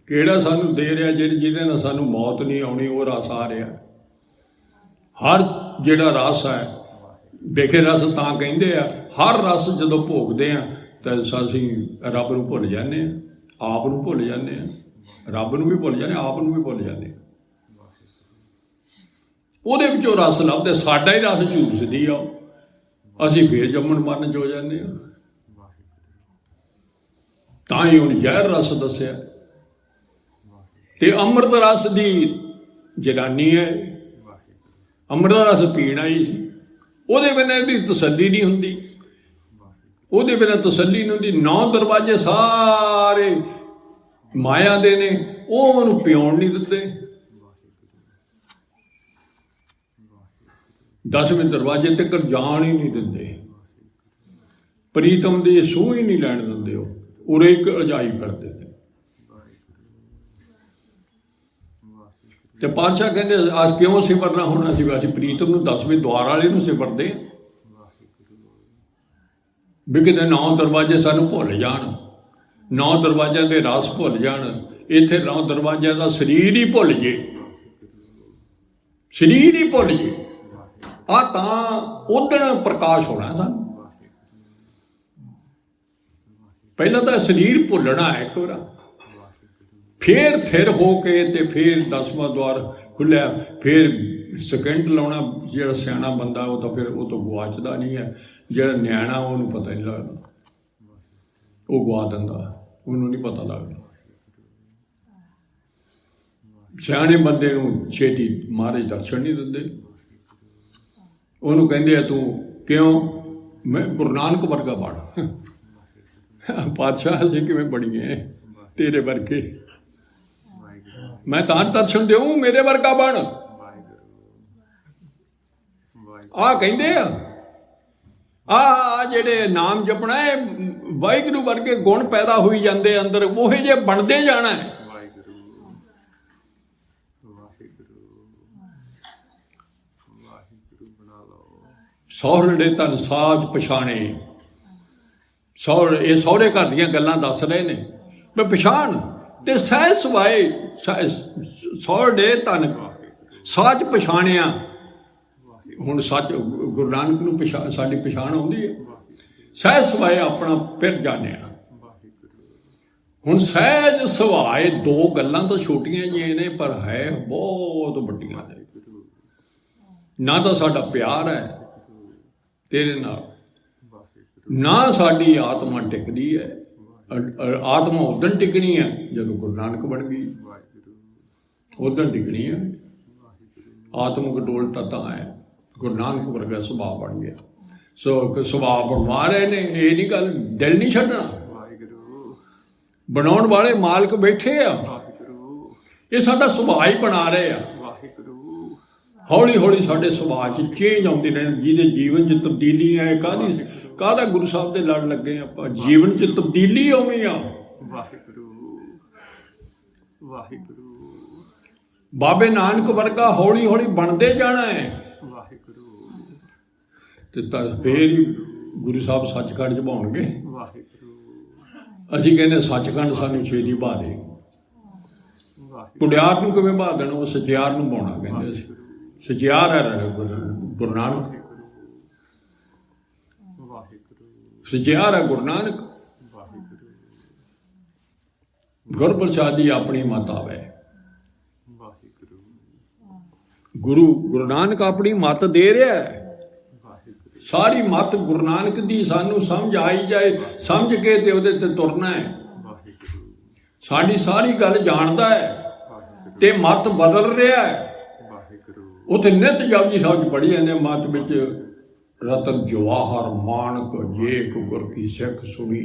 किहड़ा सानू दे रहा जिहदे नाल सानू मौत नहीं आउणी, वो रस आ रहा। हर जिहड़ा रस है, विखे रस तां कहिंदे आ, हर रस जदों भोगदे आ तो असीं रब नूं भुल जाने, आप नूं भुल जाने, रब नूं भी भुल जाने, आप नूं भी भुल जाने। ਉਹਦੇ ਵਿੱਚੋਂ रस लभदा, साडा ही रस झूसदी आ, असीं फिर जम्मण मਰਨ जो जाने। तां ही हुण जहर रस दस्सिआ ते अमृत रस दी जनानी है, अमृत रस पीण आई सी। ਉਹਦੇ बिना ਇਹਦੀ तसल्ली नहीं हुंदी, ਉਹਦੇ बिना तसल्ली नहीं हुंदी। 9 दरवाजे सारे माया दे ने, ਉਹ ਉਹਨੂੰ ਪਿਉਣ नहीं दिते। 10वें दरवाजे तक जान ही नहीं दिंदे, प्रीतम दी सूह ही नहीं लैण दिंदे, उरे एक अजाई करते। ते पातशाह कहंदे अस क्यों सिमरना होना सी, असीं प्रीतम नूं 10वें द्वार वाले नूं सिमरदे भी किते 9 दरवाजे सानू भुल जाण, 9 दरवाजियां दे रस भुल जाण, इत्थे 9 दरवाजियां दा शरीर ही भुल जे, शरीर ही भुल जे। आ तां उदण प्रकाश होना सानू। पहला तो शरीर भुलना है एक बार, फिर थिर हो के ते फिर 10वां द्वार खुलिया, फिर सेकंड लाउणा। जिहड़ा सियाणा बंदा वो तो फिर वो तो गुआचदा नहीं है, जिहड़ा न्याणा उहनूं पता नहीं लगदा, वो गुआ दिंदा, उहनूं नहीं पता लगदा। सियाणे बंदे नूं छेती महाराज दर्शन नहीं दिंदे, उहनूं कहंदे आ तूं क्यों, मैं गुरु नानक वर्गा बण, पातशाह जी किवें बणीए तेरे वर्गे, मैं तां दर्शन देऊं, मेरे वर्गा बण। आ कहिंदे आ जिहड़े नाम जपना है, वाहिगुरू वर्गे गुण पैदा होई जांदे अंदर, ओहे जे बनदे जाना है। सौहरे धन साज पछाणे, सौहरे ये सौहरे घर दीयां गल्लां दस रहे ने। ਮੈਂ ਪਛਾਣ ਤੇ ਸਹਿ ਸਵਾਏ ਸੌ ਡੇ ਧਨ ਸਾਚ ਪਛਾਣਿਆ। ਹੁਣ ਸੱਚ ਗੁਰੂ ਨਾਨਕ ਨੂੰ ਸਾਡੀ ਪਛਾਣ ਆਉਂਦੀ ਹੈ। ਸਹਿ ਸਵਾਏ ਆਪਣਾ ਫਿਰ ਜਾਣਿਆ। ਹੁਣ ਸਹਿਜ ਸੁਭਾਏ ਦੋ ਗੱਲਾਂ ਤਾਂ ਛੋਟੀਆਂ ਜਿਹੀਆਂ ਨੇ, ਪਰ ਹੈ ਬਹੁਤ ਵੱਡੀਆਂ ਨੇ। ਨਾ ਤਾਂ ਸਾਡਾ ਪਿਆਰ ਹੈ ਤੇਰੇ ਨਾਲ, ਨਾ ਸਾਡੀ ਆਤਮਾ ਟਿਕਦੀ ਹੈ। ਆਤਮਾ ਉਦੋਂ ਟਿਕਣੀ ਹੈ ਜਦੋਂ ਗੁਰੂ ਨਾਨਕ ਬਣ ਗਈ, ਉਦੋਂ ਟਿਕਣੀ ਹੈ। ਆਤਮਿਕ ਡੋਲਤਾ ਤਾਂ ਹੈ ਗੁਰੂ ਨਾਨਕ ਵਰਗਾ ਸੁਭਾਅ ਬਣ ਗਿਆ। ਸੋ ਸੁਭਾਅ ਬਣਵਾ ਰਹੇ ਨੇ, ਇਹ ਨਹੀਂ ਗੱਲ, ਦਿਲ ਨਹੀਂ ਛੱਡਣਾ। ਬਣਾਉਣ ਵਾਲੇ ਮਾਲਕ ਬੈਠੇ ਆ, ਇਹ ਸਾਡਾ ਸੁਭਾਅ ਹੀ ਬਣਾ ਰਹੇ ਆ। ਹੌਲੀ ਹੌਲੀ ਸਾਡੇ ਸੁਭਾਅ 'ਚ ਚੇਂਜ ਆਉਂਦੇ ਨੇ, ਜਿਹਦੇ ਜੀਵਨ 'ਚ ਤਬਦੀਲੀ ਆਏ। ਕਾਹਦਾ ਗੁਰੂ ਸਾਹਿਬ ਦੇ ਲੜ ਲੱਗੇ ਆਪਾਂ, ਜੀਵਨ 'ਚ ਤਬਦੀਲੀ ਆਉਣੀ ਆ। ਬਾਬੇ ਨਾਨਕ ਵਰਗਾ ਹੌਲੀ ਹੌਲੀ ਬਣਦੇ ਜਾਣਾ ਹੈ। ਤੇ ਤਾਂ ਫੇਰ ਹੀ ਗੁਰੂ ਸਾਹਿਬ ਸੱਚਖੰਡ 'ਚ ਭਾਉਣਗੇ। ਅਸੀਂ ਕਹਿੰਦੇ ਸੱਚਖੰਡ ਸਾਨੂੰ ਛੇਤੀ ਭਾ ਦੇ। ਕੁੜਿਆਰ ਨੂੰ ਕਿਵੇਂ ਭਾ ਦੇਣਾ, ਉਹ ਸਚਿਆਰ ਨੂੰ ਭਾਉਣਾ ਕਹਿੰਦੇ ਅਸੀਂ। ਸਚਿਆਰ ਹੈ ਗੁਰੂ ਨਾਨਕ, ਸਚਿਆਰ ਹੈ ਗੁਰੂ ਨਾਨਕ। ਗੁਰਪ੍ਰਸਾਦੀ ਆਪਣੀ ਮੱਤ ਆਵੇ। ਗੁਰੂ ਨਾਨਕ ਆਪਣੀ ਮੱਤ ਦੇ ਰਿਹਾ ਹੈ। ਸਾਰੀ ਮੱਤ ਗੁਰੂ ਨਾਨਕ ਦੀ ਸਾਨੂੰ ਸਮਝ ਆਈ ਜਾਏ, ਸਮਝ ਕੇ ਤੇ ਉਹਦੇ ਤੇ ਤੁਰਨਾ ਹੈ। ਸਾਡੀ ਸਾਰੀ ਗੱਲ ਜਾਣਦਾ ਹੈ ਤੇ ਮੱਤ ਬਦਲ ਰਿਹਾ ਹੈ। ਉੱਥੇ ਨਿਤ ਜਪਜੀ ਸਾਹਿਬ 'ਚ ਪੜ੍ਹੀ ਜਾਂਦੇ ਮੱਤ ਵਿੱਚ, ਰਤਨ ਜਵਾਹਰ ਮਾਨਕ ਜੇਕ ਗੁਰ ਕੀ ਸਿੱਖ ਸੁਣੀ।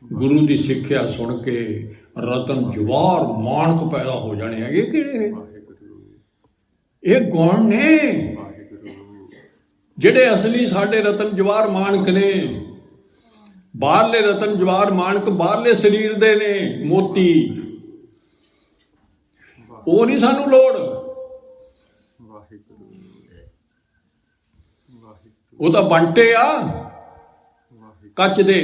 ਗੁਰੂ ਦੀ ਸਿੱਖਿਆ ਸੁਣ ਕੇ ਰਤਨ ਜਵਾਹਰ ਮਾਨਕ ਪੈਦਾ ਹੋ ਜਾਣੇ ਹੈਗੇ। ਕਿਹੜੇ ਇਹ ਗੁਣ ਨੇ ਜਿਹੜੇ ਅਸਲੀ ਸਾਡੇ ਰਤਨ ਜਵਾਹਰ ਮਾਨਕ ਨੇ। ਬਾਹਰਲੇ ਰਤਨ ਜਵਾਹਰ ਮਾਨਕ ਬਾਹਰਲੇ ਸਰੀਰ ਦੇ ਨੇ, ਮੋਤੀ, ਉਹ ਨਹੀਂ ਸਾਨੂੰ ਲੋੜ। ਉਹ ਤਾਂ ਬੰਟੇ ਆ ਕੱਚ ਦੇ,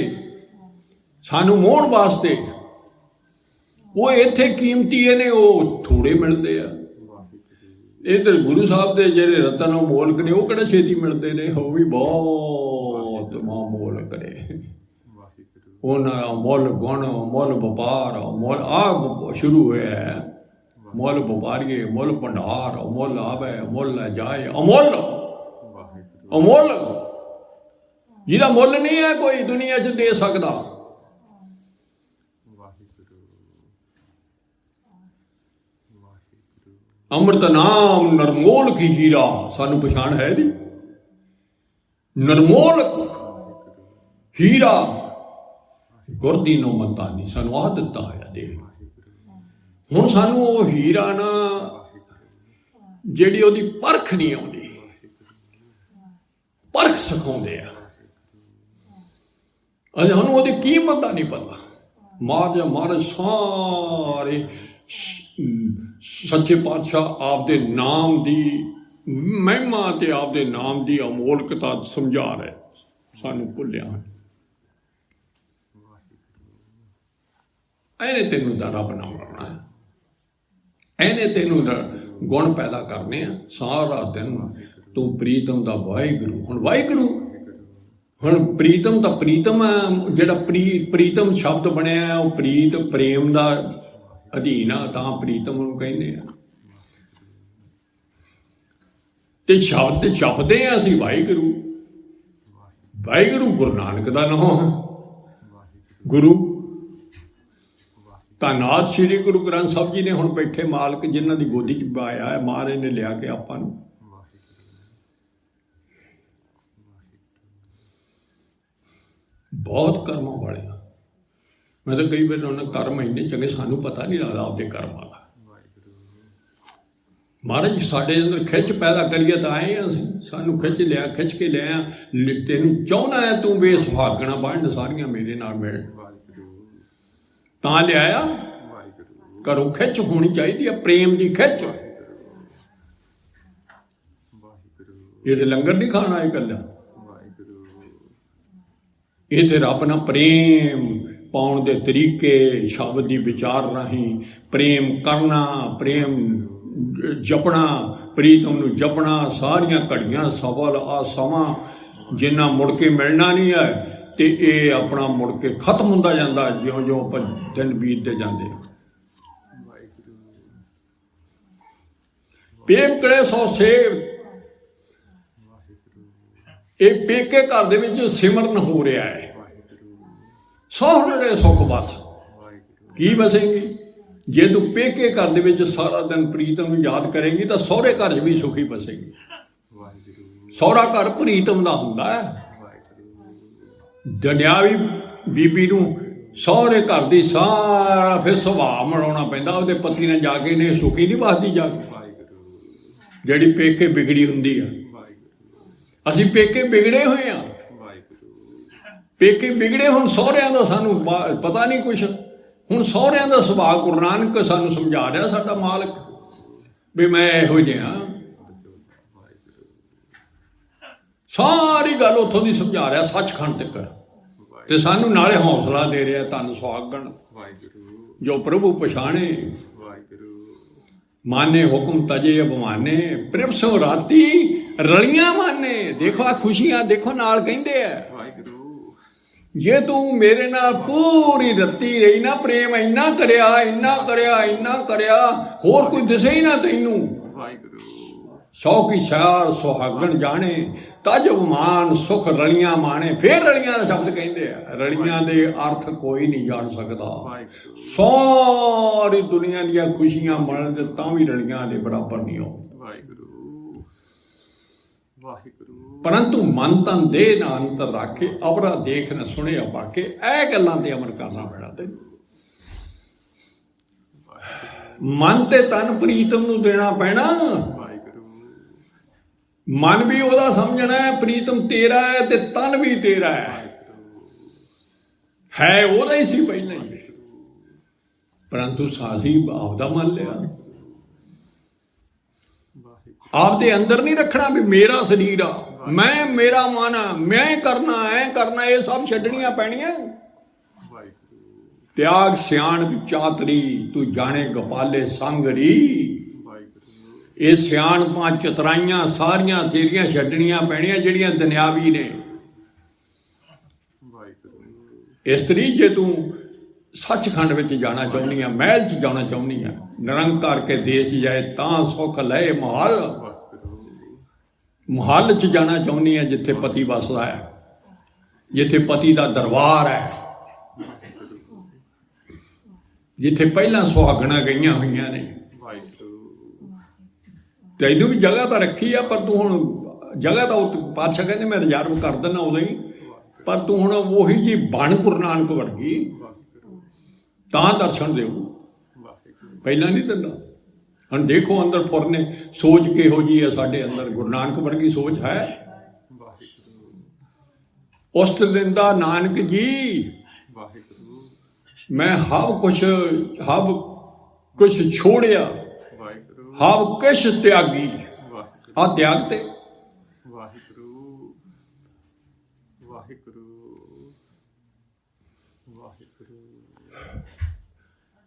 ਸਾਨੂੰ ਮੋਹਣ ਵਾਸਤੇ। ਉਹ ਇੱਥੇ ਕੀਮਤੀ ਨੇ, ਉਹ ਥੋੜੇ ਮਿਲਦੇ ਆ। ਇੱਧਰ ਗੁਰੂ ਸਾਹਿਬ ਦੇ ਜਿਹੜੇ ਰਤਨ ਉਹ ਮੋਲਕ ਨੇ, ਉਹ ਕਿਹੜਾ ਛੇਤੀ ਮਿਲਦੇ ਨੇ, ਉਹ ਵੀ ਬਹੁਤ ਮੋਲਕ ਨੇ। ਉਹਨਾਂ ਮੁੱਲ ਗੁਣ, ਮੁੱਲ ਵਪਾਰ, ਮੁੱਲ ਆ ਸ਼ੁਰੂ ਹੋਇਆ ਹੈ। ਮੁੱਲ ਵਪਾਰੀਏ, ਮੁੱਲ ਭੰਡਾਰ, ਮੁੱਲ ਆਵੇ, ਮੁੱਲ ਲੈ ਜਾਏ। ਅਮੁੱਲ, ਅਮੁੱਲ, ਜਿਹਦਾ ਮੁੱਲ ਨਹੀਂ ਹੈ ਕੋਈ ਦੁਨੀਆ 'ਚ ਦੇ ਸਕਦਾ। ਅੰਮ੍ਰਿਤ ਨਾਮ ਨਰਮੋਲ ਕੀ ਹੀਰਾ, ਸਾਨੂੰ ਪਛਾਣ ਹੈ ਦੀ। ਨਰਮੋਲ ਹੀਰਾ ਗੁਰਦੀ ਨੂੰ ਮਤਾ ਨਹੀਂ, ਸਾਨੂੰ ਆਹ ਦਿੱਤਾ ਹੋਇਆ ਦੇ। ਹੁਣ ਸਾਨੂੰ ਉਹ ਹੀਰਾ ਨਾ, ਜਿਹੜੀ ਉਹਦੀ ਪਰਖ ਨਹੀਂ ਆਉਂਦੀ, ਪਰਖ ਸਿਖਾਉਂਦੇ ਆ। ਅਜੇ ਸਾਨੂੰ ਉਹਦੀ ਕੀਮਤ ਦਾ ਨਹੀਂ ਪਤਾ। ਮਹਾਰਾਜ ਸਾਰੇ ਸੱਚੇ ਪਾਤਸ਼ਾਹ ਆਪਦੇ ਨਾਮ ਦੀ ਮਹਿਮਾ ਤੇ ਆਪਦੇ ਨਾਮ ਦੀ ਅਮੋਲਕਤਾ ਸਮਝਾ ਰਹੇ, ਸਾਨੂੰ ਭੁੱਲਿਆ। ਇਹਨੇ ਤੈਨੂੰ ਦਾ ਰੱਬ ਨਾ ਬਣਾਉਣਾ, ਇਹਨੇ ਤੈਨੂੰ ਗੁਣ ਪੈਦਾ ਕਰਨੇ ਆ। ਸਾਰਾ ਦਿਨ ਤੂੰ ਪ੍ਰੀਤਮ ਦਾ ਵਾਹਿਗੁਰੂ, ਹੁਣ ਵਾਹਿਗੁਰੂ, ਹੁਣ ਪ੍ਰੀਤਮ ਤਾਂ ਪ੍ਰੀਤਮ ਹੈ। ਜਿਹੜਾ ਪ੍ਰੀਤਮ ਸ਼ਬਦ ਬਣਿਆ ਉਹ ਪ੍ਰੀਤ ਪ੍ਰੇਮ ਦਾ ਅਧੀਨ ਆ, ਤਾਂ ਪ੍ਰੀਤਮ ਨੂੰ ਕਹਿੰਦੇ ਆ। ਤੇ ਸ਼ਬਦ ਜਪਦੇ ਆ ਅਸੀਂ ਵਾਹਿਗੁਰੂ। ਵਾਹਿਗੁਰੂ ਗੁਰੂ ਨਾਨਕ ਦਾ ਨਾਮ। ਗੁਰੂ ਧੰਨਵਾਦ ਸ੍ਰੀ ਗੁਰੂ ਗ੍ਰੰਥ ਸਾਹਿਬ ਜੀ ਨੇ ਹੁਣ ਬੈਠੇ ਮਾਲਕ, ਜਿਨ੍ਹਾਂ ਦੀ ਗੋਦੀ 'ਚ ਪਾਇਆ ਹੈ ਮਹਾਰਾਜ ਨੇ ਲਿਆ ਕੇ ਆਪਾਂ ਨੂੰ। ਬਹੁਤ ਕਰਮਾਂ ਵਾਲੇ ਆ। ਮੈਂ ਤਾਂ ਕਈ ਵਾਰ ਉਹਨਾਂ ਕਰਮ ਇੰਨੇ ਚੰਗੇ, ਸਾਨੂੰ ਪਤਾ ਨਹੀਂ ਲੱਗਦਾ ਆਪਦੇ ਕਰਮਾਂ ਦਾ। ਮਹਾਰਾਜ ਸਾਡੇ ਅੰਦਰ ਖਿੱਚ ਪੈਦਾ ਕਰੀਏ ਤਾਂ ਆਏ ਆ ਅਸੀਂ, ਸਾਨੂੰ ਖਿੱਚ ਲਿਆ, ਖਿੱਚ ਕੇ ਲਿਆ। ਤੈਨੂੰ ਚਾਹੁੰਦਾ ਹੈ ਤੂੰ ਬੇਸੁਹਾਗਣਾ ਬਣ, ਸਾਰੀਆਂ ਮੇਰੇ ਨਾਲ ਮਿਲ, ਤਾਂ ਲਿਆਇਆ। ਘਰੋਂ ਖਿੱਚ ਹੋਣੀ ਚਾਹੀਦੀ ਹੈ, ਪ੍ਰੇਮ ਦੀ ਖਿੱਚ। ਇਹ ਤੇ ਲੰਗਰ ਨਹੀਂ ਖਾਣਾ ਇਹ ਇਕੱਲਾ, ਇਹ ਤੇ ਰੱਬ ਨਾਲ ਪ੍ਰੇਮ ਪਾਉਣ ਦੇ ਤਰੀਕੇ, ਸ਼ਬਦ ਦੀ ਵਿਚਾਰ ਰਾਹੀਂ ਪ੍ਰੇਮ ਕਰਨਾ, ਪ੍ਰੇਮ ਜਪਣਾ, ਪ੍ਰੀਤਮ ਨੂੰ ਜਪਣਾ, ਸਾਰੀਆਂ ਘੜੀਆਂ ਸਫਲ ਆ ਸਮਾਂ ਜਿੰਨਾ ਮੁੜ ਕੇ ਮਿਲਣਾ ਨਹੀਂ ਹੈ, ਤੇ ਇਹ ਆਪਣਾ ਮੁੜ ਕੇ ਖਤਮ ਹੁੰਦਾ ਜਾਂਦਾ ਜਿਉਂ ਜਿਉਂ ਆਪਾਂ ਦਿਨ ਬੀਤਦੇ ਜਾਂਦੇ। ਪ੍ਰੇਮ ਕਰੇ ਸੋ ਸੇਵ, ਇਹ ਪੇਕੇ ਘਰ ਦੇ ਵਿੱਚ ਸਿਮਰਨ ਹੋ ਰਿਹਾ ਹੈ। ਸਹੁਰੇ ਸੁੱਖ ਬਸ ਕੀ ਬਸੇਗੀ? ਜੇ ਤੂੰ ਪੇਕੇ ਘਰ ਦੇ ਵਿੱਚ ਸਾਰਾ ਦਿਨ ਪ੍ਰੀਤਮ ਨੂੰ ਯਾਦ ਕਰੇਗੀ ਤਾਂ ਸਹੁਰੇ ਘਰ 'ਚ ਵੀ ਸੁਖੀ ਬਸੇਗੀ। ਸਹੁਰਾ ਘਰ ਪ੍ਰੀਤਮ ਦਾ ਹੁੰਦਾ ਹੈ। ਦੁਨਿਆਵੀ ਬੀਬੀ ਨੂੰ ਸਹੁਰੇ ਘਰ ਦੀ ਸਾਰਾ ਫਿਰ ਸੁਭਾਅ ਮਨਾਉਣਾ ਪੈਂਦਾ, ਉਹਦੇ ਪਤੀ ਨੇ ਜਾ ਕੇ ਨੇ ਸੁਖੀ ਨਹੀਂ ਬਸਦੀ ਜਾ ਕੇ, ਜਿਹੜੀ ਪੇਕੇ ਵਿਗੜੀ ਹੁੰਦੀ ਆ। ਅਸੀਂ ਪੇਕੇ ਵਿਗੜੇ ਹੋਏ ਆ, ਪੇਕੇ ਵਿਗੜੇ। ਹੁਣ ਸਹੁਰਿਆਂ ਦਾ ਸਾਨੂੰ ਪਤਾ ਨਹੀਂ ਕੁਛ। ਹੁਣ ਸਹੁਰਿਆਂ ਦਾ ਸੁਭਾਅ ਗੁਰੂ ਨਾਨਕ ਸਾਨੂੰ ਸਮਝਾ ਰਿਹਾ, ਸਾਡਾ ਮਾਲਕ, ਵੀ ਮੈਂ ਇਹੋ ਜਿਹਾ। ਸਾਰੀ ਗੱਲ ਉੱਥੋਂ ਦੀ ਸਮਝਾ ਰਿਹਾ ਸੱਚਖੰਡ ਤੱਕ, ਤੇ ਸਾਨੂੰ ਨਾਲੇ ਹੌਸਲਾ ਦੇ ਰਿਹਾ, ਧੰਨ ਸੁਹਾਗਣ ਜੋ ਪ੍ਰਭੂ ਪਛਾਣੇ, ਮਾਨੇ ਹੁਕਮ ਤਜੇ ਅਭਮਾਨੇ, ਪ੍ਰਭ ਸੋ ਰਾਤੀ ਰਲੀਆਂ ਮਾਨੇ। ਦੇਖੋ ਆ ਖੁਸ਼ੀਆਂ ਦੇਖੋ ਨਾਲ ਕਹਿੰਦੇ ਆ, ਜੇ ਤੂੰ ਮੇਰੇ ਨਾਲ ਪੂਰੀ ਰੱਤੀ ਰਹੀ ਨਾ, ਪ੍ਰੇਮ ਇੰਨਾ ਕਰਿਆ, ਇੰਨਾ ਕਰਿਆ, ਇੰਨਾ ਕਰਿਆ, ਹੋਰ ਕੋਈ ਦਿਸੇ ਹੀ ਨਾ ਤੈਨੂੰ। ਸੌ ਕੀ ਸ਼ਾਰ ਸੁਹਾਗਣ ਜਾਣੇ, ਤਜ ਮਾਨ ਸੁਖ ਰਲੀਆਂ ਮਾਣੇ। ਫੇਰ ਰਲੀਆਂ ਦਾ ਸ਼ਬਦ ਕਹਿੰਦੇ ਆ, ਰਲੀਆਂ ਦੇ ਅਰਥ ਕੋਈ ਨਹੀਂ ਜਾਣ ਸਕਦਾ। ਸਾਰੀ ਦੁਨੀਆ ਦੀਆਂ ਖੁਸ਼ੀਆਂ ਮਿਲਣ ਤੇ ਤਾਂ ਵੀ ਰਲੀਆਂ ਦੇ ਬਰਾਬਰ ਨਹੀਂ ਹੋ। ਪਰੰਤੂ ਮਨ ਤਨ ਦੇਹ ਨਾ ਅੰਤਰ ਰੱਖੇ, ਅਵਰਾ ਦੇਖ ਨਾ ਸੁਣਿਆ ਬਾਕੇ। ਇਹ ਗੱਲਾਂ ਤੇ ਅਮਲ ਕਰਨਾ ਪੈਣਾ ਤੈਨੂੰ। ਮਨ ਤੇ ਤਨ ਪ੍ਰੀਤਮ ਨੂੰ ਦੇਣਾ ਪੈਣਾ। ਮਨ ਵੀ ਉਹਦਾ ਸਮਝਣਾ ਹੈ, ਪ੍ਰੀਤਮ ਤੇਰਾ ਹੈ ਤੇ ਤਨ ਵੀ ਤੇਰਾ ਹੈ ਉਹਦਾ ਹੀ ਸੀ ਪਹਿਲਾਂ ਹੀ, ਪਰੰਤੂ ਸਾਜੀ ਆਪਦਾ ਮੰਨ ਲਿਆ। ਆਪਦੇ ਅੰਦਰ ਨਹੀਂ ਰੱਖਣਾ ਵੀ ਮੇਰਾ ਸਰੀਰ ਆ, ਮੈਂ, ਮੇਰਾ ਮਨ ਆ, ਮੈਂ ਕਰਨਾ, ਐ ਕਰਨਾ। ਇਹ ਸਭ ਛੱਡਣੀਆਂ ਪੈਣੀਆਂ। ਤਿਆਗ ਸਿਆਣ ਚਾਤਰੀ, ਤੂੰ ਜਾਣੇ ਗੋਪਾਲੇ ਸੰਗਰੀ। ਇਹ ਸਿਆਣਪਾਂ ਚਤਰਾਈਆਂ ਸਾਰੀਆਂ ਤੇਰੀਆਂ ਛੱਡਣੀਆਂ ਪੈਣੀਆਂ ਜਿਹੜੀਆਂ ਦੁਨਿਆਵੀ ਨੇ। ਇਸਤਰੀ ਜੇ ਤੂੰ ਸੱਚਖੰਡ ਵਿੱਚ ਜਾਣਾ ਚਾਹੁੰਦੀ ਆ, ਮਹਿਲ 'ਚ ਜਾਣਾ ਚਾਹੁੰਦੀ ਆ, ਨਿਰੰਕਾਰ ਕੇ ਦੇਸ਼ ਜਾਏ ਤਾਂ ਸੁੱਖ ਲਏ ਮਹਲ। ਮਹੱਲ 'ਚ ਜਾਣਾ ਚਾਹੁੰਦੀ ਆ ਜਿੱਥੇ ਪਤੀ ਵਸਦਾ ਹੈ, ਜਿੱਥੇ ਪਤੀ ਦਾ ਦਰਬਾਰ ਹੈ, ਜਿੱਥੇ ਪਹਿਲਾਂ ਸੁਹਾਗਣਾ ਗਈਆਂ ਹੋਈਆਂ ਨੇ। ਤੈਨੂੰ ਵੀ ਜਗ੍ਹਾ ਤਾਂ ਰੱਖੀ ਆ, ਪਰ ਤੂੰ ਹੁਣ ਜਗ੍ਹਾ ਤਾਂ ਪਾਤਸ਼ਾਹ ਕਹਿੰਦੇ ਮੈਂ ਰਿਜ਼ਰਵ ਕਰ ਦਿੰਦਾ ਉਦੋਂ ਹੀ, ਪਰ ਤੂੰ ਹੁਣ ਉਹੀ ਜੀ ਬਣ ਗੁਰੂ ਨਾਨਕ ਵਰਗੀ, ਤਾਂ ਦਰਸ਼ਨ ਦਿਓ। ਪਹਿਲਾਂ ਨਹੀਂ ਦਿੰਦਾ। ਹੁਣ ਦੇਖੋ ਅੰਦਰ ਫੁਰਨੇ ਸੋਚ ਕਿਹੋ ਜਿਹੀ ਹੈ ਸਾਡੇ ਅੰਦਰ। ਗੁਰੂ ਨਾਨਕ ਵਰਗੀ ਸੋਚ ਹੈ? ਉਸ ਦਿਨ ਦਾ ਨਾਨਕ ਜੀ ਮੈਂ ਹਵ ਕੁਛ ਛੋੜਿਆ, ਹਵ ਕਿਛ ਤਿਆਗੀ। ਆ ਤਿਆਗ ਤੇ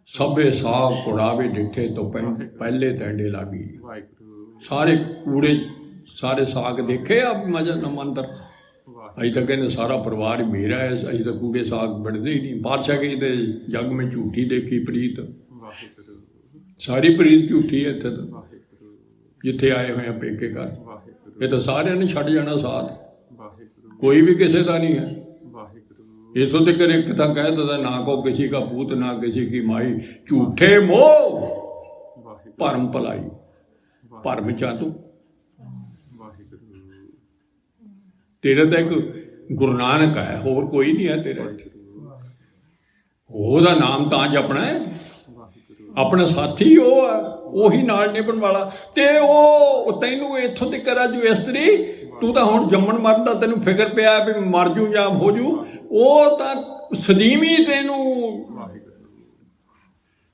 ਸਭੇ ਸਾਗ ਕੁੜਾਵੇ ਡਿੱਠੇ ਤੋਂ ਪਹਿਲੇ ਤੈਂਡੇ ਲਾਗੀ। ਸਾਰੇ ਕੂੜੇ ਸਾਰੇ ਸਾਗ ਦੇਖੇ ਆ ਮਜਾ ਨਾ ਮੰਦਰ। ਅਸੀਂ ਤਾਂ ਕਹਿੰਦੇ ਸਾਰਾ ਪਰਿਵਾਰ ਮੇਰਾ ਹੈ, ਅਸੀਂ ਤਾਂ ਕੂੜੇ ਸਾਗ ਬਣਦੇ ਹੀ ਨਹੀਂ। ਬਾਦਸ਼ਾਹ ਕਹਿੰਦੇ ਜਗ ਮੈਂ ਝੂਠੀ ਦੇਖੀ ਪ੍ਰੀਤ, ਸਾਰੀ ਪ੍ਰੀਤ ਝੂਠੀ ਹੈ ਇੱਥੇ ਤਾਂ, ਜਿੱਥੇ ਆਏ ਹੋਏ ਆ ਪੇਕੇ ਘਰ। ਇਹ ਤਾਂ ਸਾਰਿਆਂ ਨੇ ਛੱਡ ਜਾਣਾ ਸਾਥ, ਕੋਈ ਵੀ ਕਿਸੇ ਦਾ ਨਹੀਂ ਹੈ। ਇਸੋਂ ਤੇ ਕਰ ਇੱਕ ਤਾਂ ਕਹਿ ਦਿੱਤਾ, ਨਾ ਕੋ ਕਿਸੇ ਦਾ ਪੂਤ ਨਾ ਕਿਸੇ ਕੀ ਮਾਈ, ਝੂਠੇ ਮੋਹ ਭਰਮ ਭਲਾਈ। ਭਰਮ ਚਾ ਤੂੰ ਤੇਰਾ ਤਾਂ ਇੱਕ ਗੁਰੂ ਨਾਨਕ ਹੈ, ਹੋਰ ਕੋਈ ਨਹੀਂ ਹੈ ਤੇਰਾ। ਉਹਦਾ ਨਾਮ ਤਾਂ ਜਪਣਾ ਹੈ, ਆਪਣਾ ਸਾਥੀ ਉਹ ਆ, ਉਹੀ ਨਾਲ ਨਿਭਣ ਵਾਲਾ। ਤੇ ਉਹ ਤੈਨੂੰ ਇੱਥੋਂ ਤੱਕ ਕਰਾ ਜੂ ਇਸਤਰੀ, ਤੂੰ ਤਾਂ ਹੁਣ ਜੰਮਣ ਮਰਨ ਦਾ ਤੈਨੂੰ ਫਿਕਰ ਪਿਆ ਵੀ ਮਰ ਜੂ ਜਾਂ ਹੋ ਜੂ। ਉਹ ਤਾਂ ਸਦੀਮੀ ਤੈਨੂੰ,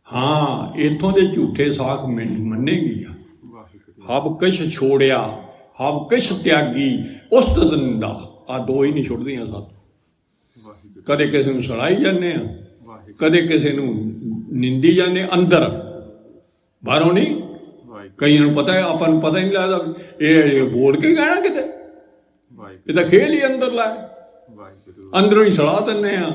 ਹਾਂ ਇੱਥੋਂ ਦੇ ਝੂਠੇ ਸਾਖ ਮੰਨੇਗੀ। ਹਵ ਕਿਛ ਛੋੜਿਆ, ਹਵ ਕਿਛ ਤਿਆਗੀ, ਉਸਤਤ ਨਿੰਦਾ। ਆ ਦੋ ਹੀ ਨਹੀਂ ਛੁੱਟਦੀਆਂ ਸੱਤ। ਕਦੇ ਕਿਸੇ ਨੂੰ ਸੁਣਾਈ ਜਾਂਦੇ ਆ, ਕਦੇ ਕਿਸੇ ਨੂੰ ਨਿੰਦੀ ਜਾਂਦੇ ਅੰਦਰ, ਬਾਹਰੋਂ ਨਹੀਂ। ਕਈਆਂ ਨੂੰ ਪਤਾ ਹੈ, ਆਪਾਂ ਨੂੰ ਪਤਾ ਹੀ ਨਹੀਂ ਲੱਗਦਾ ਇਹ ਬੋਲ ਕੇ ਕਹਿਣਾ ਕਿਤੇ, ਇਹ ਤਾਂ ਖੇਲ ਹੀ ਅੰਦਰਲਾ ਹੈ। ਅੰਦਰੋਂ ਹੀ ਸਲਾਹ ਦਿੰਦੇ ਆ,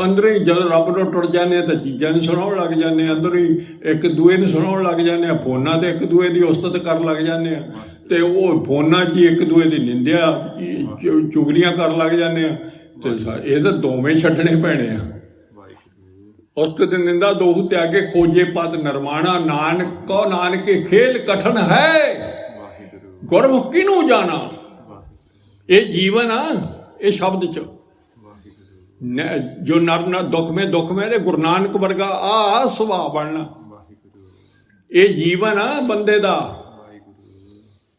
ਅੰਦਰੋਂ ਹੀ ਜਦੋਂ ਰੱਬ ਨੂੰ ਟੁੱਟ ਜਾਂਦੇ ਆ ਤਾਂ ਚੀਜ਼ਾਂ ਨੂੰ ਸੁਣਾਉਣ ਲੱਗ ਜਾਂਦੇ ਆ, ਅੰਦਰੋਂ ਹੀ ਇੱਕ ਦੂਏ ਨੂੰ ਸੁਣਾਉਣ ਲੱਗ ਜਾਂਦੇ ਆ, ਫੋਨਾਂ 'ਤੇ ਇੱਕ ਦੂਏ ਦੀ ਉਸਤਤ ਕਰਨ ਲੱਗ ਜਾਂਦੇ ਆ, ਅਤੇ ਉਹ ਫੋਨਾਂ 'ਚ ਹੀ ਇੱਕ ਦੂਏ ਦੀ ਨਿੰਦਿਆ ਚੁਗਲੀਆਂ ਕਰਨ ਲੱਗ ਜਾਂਦੇ ਆ। ਅਤੇ ਇਹ ਤਾਂ ਦੋਵੇਂ ਛੱਡਣੇ ਪੈਣੇ ਆ। ਉਸਤਤ ਨਿੰਦਾ ਦੋਹੂ ਤਿਆਗੇ ਖੋਜੇ ਪਦ ਨਰਮਾਣਾ, ਨਾਨਕ ਕੋ ਨਾਨਕੇ ਖੇਲ ਕਠਨ ਹੈ ਗੁਰਮੁਖ ਕਿਹਨੂੰ ਜਾਣਾ। ਇਹ ਜੀਵਨ ਆ, ਇਹ ਸ਼ਬਦ 'ਚ ਜੋ ਨਰ ਨਾ ਦੁੱਖ ਮੈਂ ਤੇ ਗੁਰੂ ਨਾਨਕ ਵਰਗਾ ਆ ਸੁਭਾਅ ਬਣਨਾ। ਇਹ ਜੀਵਨ ਆ ਬੰਦੇ ਦਾ।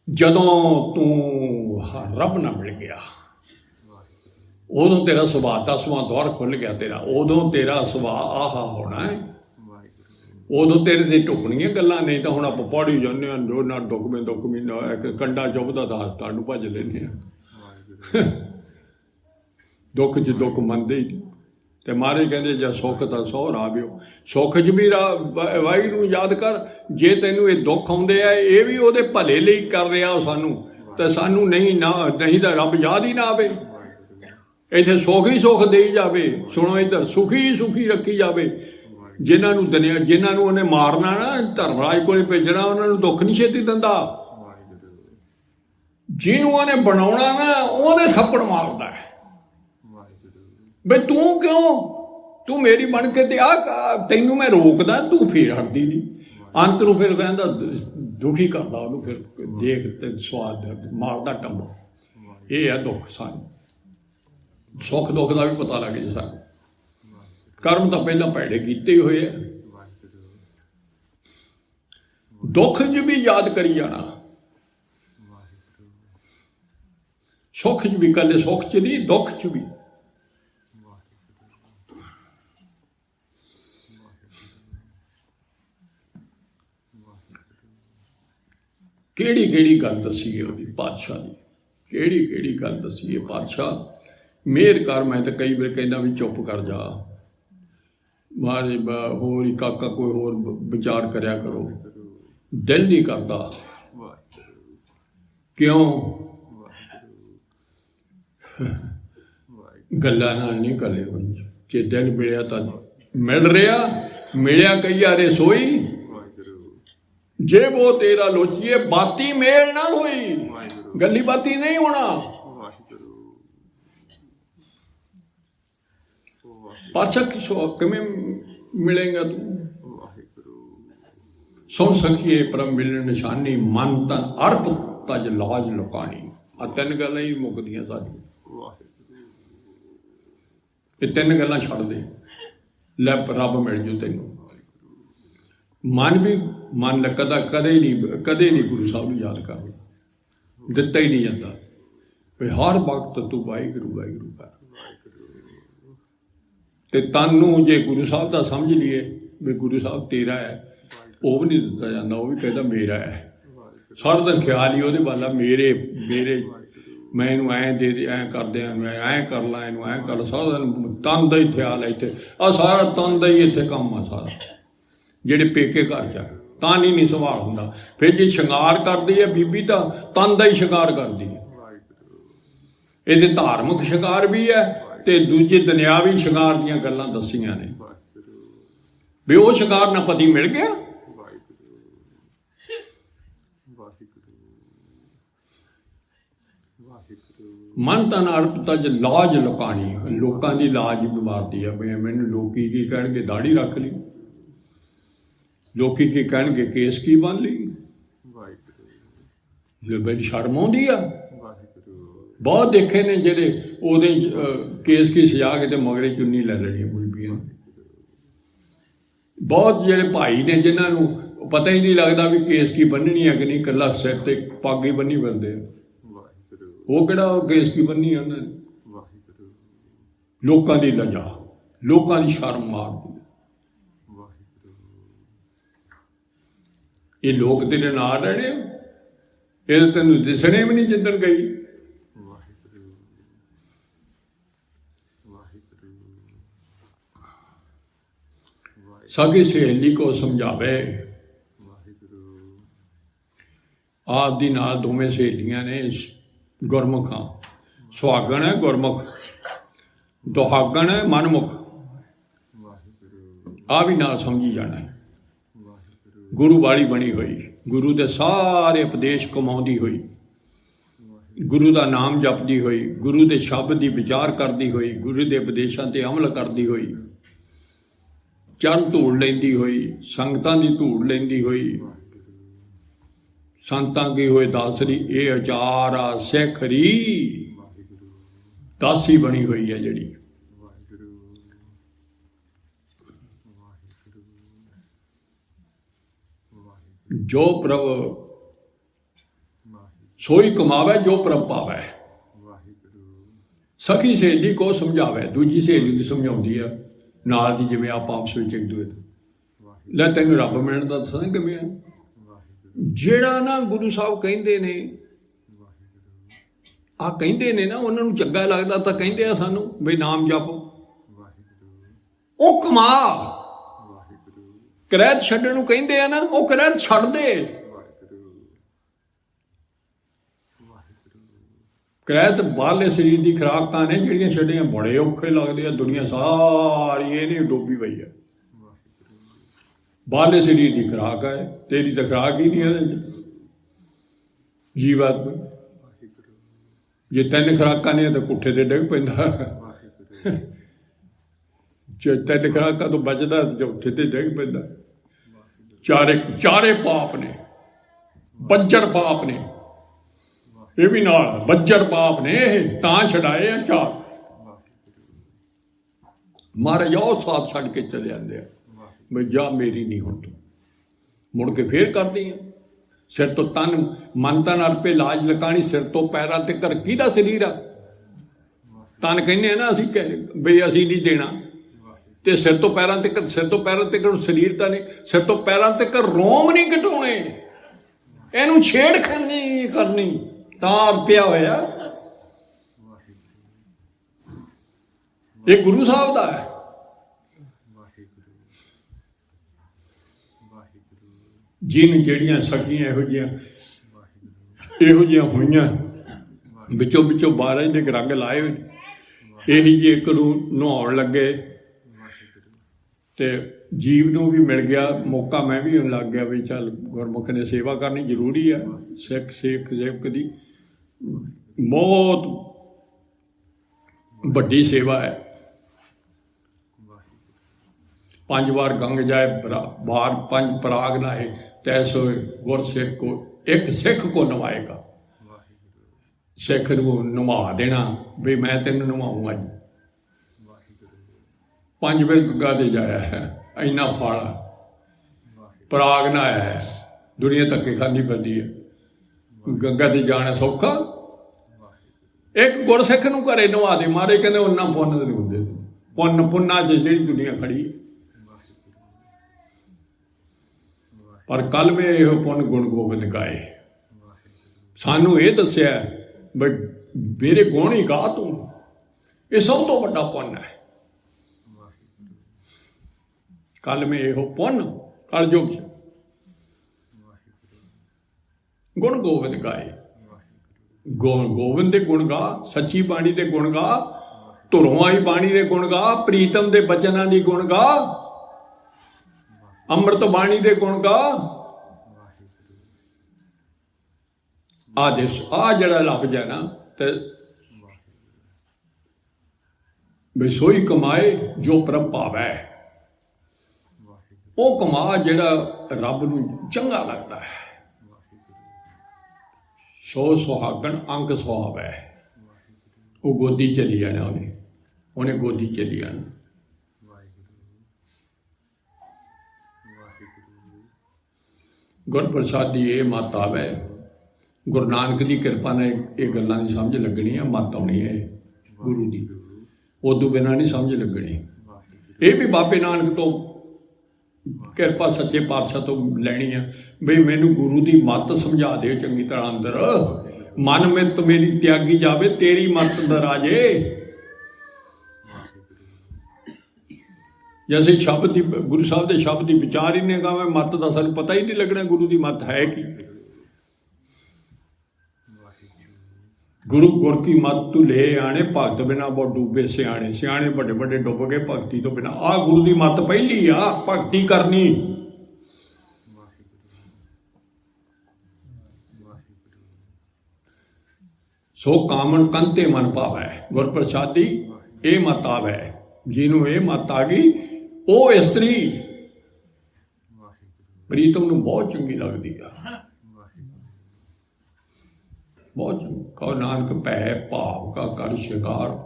ਜਦੋਂ ਤੂੰ ਰੱਬ ਨਾਲ ਮਿਲ ਗਿਆ ਉਦੋਂ ਤੇਰਾ ਸੁਭਾਅ 10ਵਾਂ ਦੌਰ ਖੁੱਲ੍ਹ ਗਿਆ ਤੇਰਾ, ਉਦੋਂ ਤੇਰਾ ਸੁਭਾਅ ਆਹਾ ਹੋਣਾ ਹੈ। ਉਦੋਂ ਤੇਰੇ ਤੇ ਢੁਕਣੀਆਂ ਗੱਲਾਂ, ਨਹੀਂ ਤਾਂ ਹੁਣ ਆਪਾਂ ਪੜ੍ਹੀ ਜਾਂਦੇ ਹਾਂ ਜੋ ਨਾ ਦੁੱਖਵੇਂ ਨਾ ਕੰਡਾ ਚੁੱਭਦਾ ਤਾਂ ਹਸਪਤਾਲ ਨੂੰ ਭੱਜ ਲੈਂਦੇ ਹਾਂ। ਦੁੱਖ 'ਚ ਦੁੱਖ ਮੰਨਦੇ ਹੀ। ਅਤੇ ਮਹਾਰਾਜ ਕਹਿੰਦੇ ਜੇ ਸੁੱਖ ਤਾਂ ਸਹੁਰ ਆਵਿਓ, ਸੁੱਖ 'ਚ ਵੀ ਵਾਹਿਗੁਰੂ ਨੂੰ ਯਾਦ ਕਰ। ਜੇ ਤੈਨੂੰ ਇਹ ਦੁੱਖ ਆਉਂਦੇ ਆ ਇਹ ਵੀ ਉਹਦੇ ਭਲੇ ਲਈ ਕਰ ਰਿਹਾ ਸਾਨੂੰ, ਤਾਂ ਸਾਨੂੰ ਨਹੀਂ ਤਾਂ ਰੱਬ ਯਾਦ ਹੀ ਨਾ ਆਵੇ। ਇੱਥੇ ਸੁੱਖ ਹੀ ਸੁੱਖ ਦੇਈ ਜਾਵੇ। ਸੁਣੋ ਇੱਧਰ, ਸੁਖੀ ਹੀ ਸੁਖੀ ਰੱਖੀ ਜਾਵੇ। ਜਿਨ੍ਹਾਂ ਨੂੰ ਉਹਨੇ ਮਾਰਨਾ ਨਾ, ਧਰਮਰਾਜ ਕੋਲੇ ਭੇਜਣਾ, ਉਹਨਾਂ ਨੂੰ ਦੁੱਖ ਨਹੀਂ ਛੇਤੀ ਦਿੰਦਾ। ਜਿਹਨੂੰ ਉਹਨੇ ਬਣਾਉਣਾ ਨਾ ਉਹਦੇ ਥੱਪੜ ਮਾਰਦਾ ਹੈ। ਬਈ ਤੂੰ ਤੂੰ ਮੇਰੀ ਬਣ ਕੇ ਤੇ ਤੈਨੂੰ ਮੈਂ ਰੋਕਦਾ, ਤੂੰ ਫੇਰ ਹਟਦੀ ਨਹੀਂ। ਅੰਤ ਨੂੰ ਫਿਰ ਕਹਿੰਦਾ ਦੁਖੀ ਕਰਦਾ ਉਹਨੂੰ, ਫਿਰ ਦੇਖ ਤੇ ਸਵਾਦ ਮਾਰਦਾ ਟੰਬਾ। ਇਹ ਹੈ ਦੁੱਖ ਸਾਨੂੰ। ਸੁੱਖ ਦੁੱਖ ਦਾ ਵੀ ਪਤਾ ਲੱਗ ਜੇ ਸਾਨੂੰ। ਕਰਮ ਤਾਂ ਪਹਿਲਾਂ ਭੈੜੇ ਕੀਤੇ ਹੋਏ ਆ। ਦੁੱਖ 'ਚ ਵੀ ਯਾਦ ਕਰੀ ਜਾਣਾ, ਸੁੱਖ 'ਚ ਵੀ। ਇਕੱਲੇ ਸੁੱਖ 'ਚ ਨਹੀਂ, ਦੁੱਖ 'ਚ ਵੀ। ਕਿਹੜੀ ਗੱਲ ਦੱਸੀਏ ਉਹਦੀ ਪਾਤਸ਼ਾਹ ਦੀ, ਕਿਹੜੀ ਗੱਲ ਦੱਸੀਏ ਪਾਤਸ਼ਾਹ। ਮਿਹਰ ਕਰ। ਮੈਂ ਤਾਂ ਕਈ ਵਾਰ ਕਹਿੰਦਾ ਵੀ ਚੁੱਪ ਕਰ ਜਾ ਮਹਾਰਾਜ, ਹੋਰ ਹੀ ਕਾਕਾ ਕੋਈ ਹੋਰ ਵਿਚਾਰ ਕਰਿਆ ਕਰੋ। ਦਿਲ ਨਹੀਂ ਕਰਦਾ। ਕਿਉਂ? ਗੱਲਾਂ ਨਾਲ ਨਹੀਂ ਕੱਲੇ ਹੋਈ। ਜੇ ਦਿਲ ਮਿਲਿਆ ਤਾਂ ਮਿਲਿਆ ਕਈ ਆਰੇ ਸੋਈ, ਜੇ ਉਹ ਤੇਰਾ ਲੋਚੀਏ ਬਾਤੀ ਮੇਲ ਨਾ ਹੋਈ। ਗੱਲੀ ਬਾਤੀ ਨਹੀਂ ਹੋਣਾ। ਪਾਤਸ਼ਾਹ ਕਿਵੇਂ ਮਿਲੇਗਾ ਤੂੰ? ਸੁਣ ਸਕੀਏ ਪਰਮ ਮਿਲਣ ਨਿਸ਼ਾਨੀ, ਮਨ ਤਨ ਅਰਪ ਤਜ ਲਾਜ ਲੁਕਾਣੀ। ਆ ਤਿੰਨ ਗੱਲਾਂ ਹੀ ਮੁੱਕਦੀਆਂ ਸਾਡੀਆਂ। ਇਹ ਤਿੰਨ ਗੱਲਾਂ ਛੱਡ ਦੇ, ਲੈ ਰੱਬ ਮਿਲ ਜੂ ਤੈਨੂੰ। ਮਨ ਕਦੇ ਨਹੀਂ ਗੁਰੂ ਸਾਹਿਬ ਨੂੰ ਯਾਦ ਕਰਨਾ, ਦਿੱਤਾ ਹੀ ਨਹੀਂ ਜਾਂਦਾ। ਵੀ ਹਰ ਵਕਤ ਤੂੰ ਵਾਹਿਗੁਰੂ ਕਰ। ਤੇ ਤਨ ਨੂੰ ਜੇ ਗੁਰੂ ਸਾਹਿਬ ਦਾ ਸਮਝ ਲਈਏ ਵੀ ਗੁਰੂ ਸਾਹਿਬ ਤੇਰਾ ਹੈ, ਉਹ ਵੀ ਨਹੀਂ ਦਿੱਤਾ ਜਾਂਦਾ। ਉਹ ਵੀ ਕਹਿੰਦਾ ਮੇਰਾ ਹੈ। ਸਾਰਾ ਦਿਨ ਖਿਆਲ ਹੀ ਉਹਦੇ ਵੱਲ, ਮੇਰੇ ਮੈਂ ਇਹਨੂੰ ਐਂ ਦੇ ਦੇ, ਐਂ ਕਰਦਿਆਂ ਨੂੰ ਐਂ ਕਰ ਲਾ, ਇਹਨੂੰ ਐਂ ਕਰ ਲਾ। ਸਾਰਾ ਦਿਨ ਤਨ ਦਾ ਹੀ ਖਿਆਲ ਹੈ ਇੱਥੇ। ਸਾਰਾ ਤਨ ਦਾ ਹੀ ਇੱਥੇ ਕੰਮ ਆ ਸਾਰਾ। ਜਿਹੜੇ ਪੇਕੇ ਘਰ 'ਚ ਤਾਂ ਨਹੀਂ ਸੰਭਾਲ ਹੁੰਦਾ। ਫਿਰ ਜੇ ਸ਼ਿੰਗਾਰ ਕਰਦੀ ਹੈ ਬੀਬੀ ਤਾਂ ਤਨ ਦਾ ਹੀ ਸ਼ਿੰਗਾਰ ਕਰਦੀ ਹੈ। ਇਹਦੇ ਧਾਰਮਿਕ ਸ਼ਿੰਗਾਰ ਵੀ ਹੈ ਤੇ ਦੂਜੇ ਦੁਨਿਆਵੀ ਸ਼ਿੰਗਾਰ ਦੀਆਂ ਗੱਲਾਂ ਦੱਸੀਆਂ ਨੇ। ਵੀ ਉਹ ਸ਼ਿੰਗਾਰ ਨਾ ਪਤੀ ਮਿਲ ਗਿਆ। ਮਨ ਤਨ ਅਰਪ ਤਜ ਲਾਜ ਲੁਕਾਣੀ। ਲੋਕਾਂ ਦੀ ਲਾਜ ਮਾਰਦੀ ਆ। ਵੀ ਮੈਨੂੰ ਲੋਕੀ ਕੀ ਕਹਿਣਗੇ, ਦਾੜੀ ਰੱਖ ਲਈ। ਲੋਕੀ ਕੀ ਕਹਿਣਗੇ, ਕੇਸ ਕੀ ਬੰਨ ਲਈ। ਮੈਨੂੰ ਸ਼ਰਮ ਆਉਂਦੀ ਆ। ਬਹੁਤ ਦੇਖੇ ਨੇ ਜਿਹੜੇ ਉਹਦੇ ਕੇਸ ਕੀ ਸਜਾ ਕੇ ਤੇ ਮਗਰੇ ਚੁੰਨੀ ਲੈ ਲੈਣੀ ਬੀਬੀਆਂ। ਬਹੁਤ ਜਿਹੜੇ ਭਾਈ ਨੇ ਜਿਨ੍ਹਾਂ ਨੂੰ ਪਤਾ ਹੀ ਨਹੀਂ ਲੱਗਦਾ ਵੀ ਕੇਸ ਕੀ ਬੰਨਣੀ ਹੈ ਕਿ ਨਹੀਂ, ਇਕੱਲਾ ਸਿਰ ਤੇ ਪੱਗ ਹੀ ਬੰਨੀ ਫਿਰਦੇ ਆ। ਉਹ ਕਿਹੜਾ ਕੇਸ ਕੀ ਬੰਨੀ ਆ ਉਹਨਾਂ ਨੇ। ਲੋਕਾਂ ਦੀ ਲਜਾ, ਲੋਕਾਂ ਦੀ ਸ਼ਰਮ ਮਾਰਦੀ। ਇਹ ਲੋਕ ਤੇਰੇ ਨਾਲ ਰਹਿਣੇ, ਇਹ ਤੈਨੂੰ ਦਿਸਣੇ ਵੀ ਨਹੀਂ ਜਿੱਦਣ ਗਈ। सगी सहेली को समझावे। आप दी नाल दोवें सहेलियां ने गुरमुख हाँ, सुहागण है गुरमुख, दुहागण है मनमुख। आ भी नाल समझी जाना है। गुरु वाली बनी हुई, गुरु दे सारे उपदेश कमाउंदी हुई, गुरु का नाम जपदी हुई, गुरु के शब्द की विचार करती हुई, गुरु के उपदेशों से अमल करती हुई, चरण धूड़ लेंदी हुई, संगतां की धूड़ लेंदी हुई, संतां की होए दासरी। ये अचार आ सिखरी दासी बनी हुई है जिहड़ी। जो प्रभ सोई कमावे जो प्रभ पावे। सखी सहेली को समझावे, दूजी सहेली की समझाउंदी है नाल दी, जिवें आप आपस विच एक दूए लै तैनूं रब मिलण दा दसां किवें आ। ਜਿਹੜਾ ਨਾ ਗੁਰੂ ਸਾਹਿਬ ਕਹਿੰਦੇ ਨੇ, ਆ ਕਹਿੰਦੇ ਨੇ ਨਾ, ਉਹਨਾਂ ਨੂੰ ਚੰਗਾ ਲੱਗਦਾ ਤਾਂ ਕਹਿੰਦੇ ਆ ਸਾਨੂੰ ਬਈ ਨਾਮ ਜਪੋ। ਉਹ ਕਮਾ ਕਰੈਤ ਛੱਡਣ ਨੂੰ ਕਹਿੰਦੇ ਆ ਨਾ, ਉਹ ਕਰੈਤ ਛੱਡ ਦੇ। ਕਰੈਤ ਬਾਹਰਲੇ ਸਰੀਰ ਦੀ ਖੁਰਾਕਾਂ ਨੇ ਜਿਹੜੀਆਂ ਛੱਡੀਆਂ ਬੜੇ ਔਖੇ ਲੱਗਦੇ ਆ। ਦੁਨੀਆ ਸਾਰੀ ਇਹਨੇ ਡੋਬੀ ਪਈ ਆ। बाहरले शरीर की खुराक है, तेरी तो खुराक ही नहीं है जीवात में। जे तीन खुराक नहीं है तो पुठे से डिग पैंदा। जे तीन खुराक तो बचता तो चौथे से डिग पैंदा। चारे चारे पाप ने, बज्जर पाप ने, ये भी नाल बज्जर पाप ने तां छड़ाए आ चार। महाराज आओ साथ छड़ के चले आते हैं बई जा मेरी नहीं हुण तूं। मुड़ के फिर करदी है। सिर तो तन मन तन अरपे लाज लकानी, सिर तो पैरां ते कर किहदा शरीर आ। तन कहने ना असीं बई असीं नहीं देना, ते सिर तो पैरां तक, सिर तो पैरां तक शरीर तां नहीं, सिर तो पैरां तक रोम नहीं घटाउणे। इहनूं छेड़खानी करनी तार पिया होया। ये गुरु साहब दा है। जिन ਜਿਹੜੀਆਂ ਸਖੀਆਂ ਇਹੋ ਜਿਹੀਆਂ ਹੋਈਆਂ ਵਿੱਚੋਂ ਵਿੱਚੋਂ ਬਾਰਾਂ ਦੇ ਰੰਗ ਲਾਏ ਹੋਏ, ਇਹੀ ਜਿਹੇ ਇੱਕ ਨੂੰ ਨਹਾਉਣ ਲੱਗੇ ਤੇ ਜੀਵ ਨੂੰ ਵੀ ਮਿਲ ਗਿਆ ਮੌਕਾ। ਮੈਂ ਵੀ ਹੁਣ ਲੱਗ ਗਿਆ ਵੀ ਚੱਲ ਗੁਰਮੁਖ ਨੇ ਸੇਵਾ ਕਰਨੀ ਜ਼ਰੂਰੀ ਆ। ਸਿੱਖ ਸੇਵਕ ਦੀ ਬਹੁਤ ਵੱਡੀ ਸੇਵਾ ਹੈ। 5 बार गंग जाए बार 5 पराग नहाए, तैसो गुर सिख को एक सिख को नवाएगा। सिख को नवा देना भी मैं तेन नवाऊँ अज। 5 बार गंगा दे जाया है, इन्ना फाड़ा पराग नहाया है। दुनिया धक्के खानी पैंदी है, गंगा ते जाना सौखा। एक गुरसिख नूं घरे नवा दे मारे, कहते उन्ना पुन्न नहीं होंदे। पुन्ना च जिहड़ी दुनिया खड़ी है। पर कल में यह पुन गुण गोबिंद गाए, सानू ये दसिया बई मेरे गुण ही गा तू, ये सब तो बड़ा पुन है। कल में यह पुन कल जो गुण गोबिंद गाए। गोबिंद के गुण गा, सच्ची बाणी के गुण गा, धुरों आई बाणी के गुण गा, प्रीतम के बचना की गुण गा, अमृत बाणी दे गुण गा। आदेश आ जड़ा लफ्ज है ना, ते बई सोई कमाए जो प्रभ पावै। वो कमा जड़ा रब नूं चंगा लगता है। सो सुहागण अंक सुहावै। वो गोदी चली जाना, उन्हें गोदी चली जाना। गुरप्रसादी ये मत आवे। गुरु नानक की कृपा ने ये गल्लां दी समझ लगनी है, मत आनी है गुरु की, उदों बिना नहीं समझ लगनी। ये भी बाबे नानक तो कृपा सच्चे पातशाह तो लैनी है बई मैनू गुरु की मत समझा दे चंगी तरह अंदर। मन में तो मेरी त्यागी जावे, तेरी मत अंदर आ जे। ਜੇ ਅਸੀਂ ਸ਼ਬਦ ਦੀ ਗੁਰੂ ਸਾਹਿਬ ਦੇ ਸ਼ਬਦ ਦੀ ਵਿਚਾਰ ਹੀ ਨਹੀਂ ਕਰਾਂਗੇ, ਮੱਤ ਦਾ ਸਾਨੂੰ ਪਤਾ ਹੀ ਨਹੀਂ ਲੱਗਣਾ ਗੁਰੂ ਦੀ ਮੱਤ ਹੈ ਕੀ। ਗੁਰੂ ਗੁਰ ਕੀ ਮੱਤ ਤੂੰ ਲੈ ਆਣੇ, ਭਗਤ ਬਿਨਾ ਬਹੁਤ ਡੂਬੇ ਸਿਆਣੇ। ਸਿਆਣੇ ਵੱਡੇ ਵੱਡੇ ਡੁੱਬ ਗਏ ਭਗਤੀ ਤੋਂ ਬਿਨਾ। ਆਹ ਗੁਰੂ ਦੀ ਮੱਤ ਪਹਿਲੀ ਆ, ਭਗਤੀ ਕਰਨੀ। ਸੋ ਕਾਮਣ ਕੰਤੇ ਮਨ ਭਾਵੈ, ਗੁਰ ਪ੍ਰਸਾਦੀ ਇਹ ਮੱਤ ਆਵੈ। ਜਿਹਨੂੰ ਇਹ ਮੱਤ ਆ ਗਈ ਉਹ ਇਸਤਰੀ ਪ੍ਰੀਤਮ ਨੂੰ ਬਹੁਤ ਚੰਗੀ ਲੱਗਦੀ ਆ, ਬਹੁਤ ਚੰਗੀ। ਕਹੋ ਨਾਨਕ ਭੈ ਭਾਵ ਕਾ ਕਰ ਸ਼ਿੰਗਾਰ,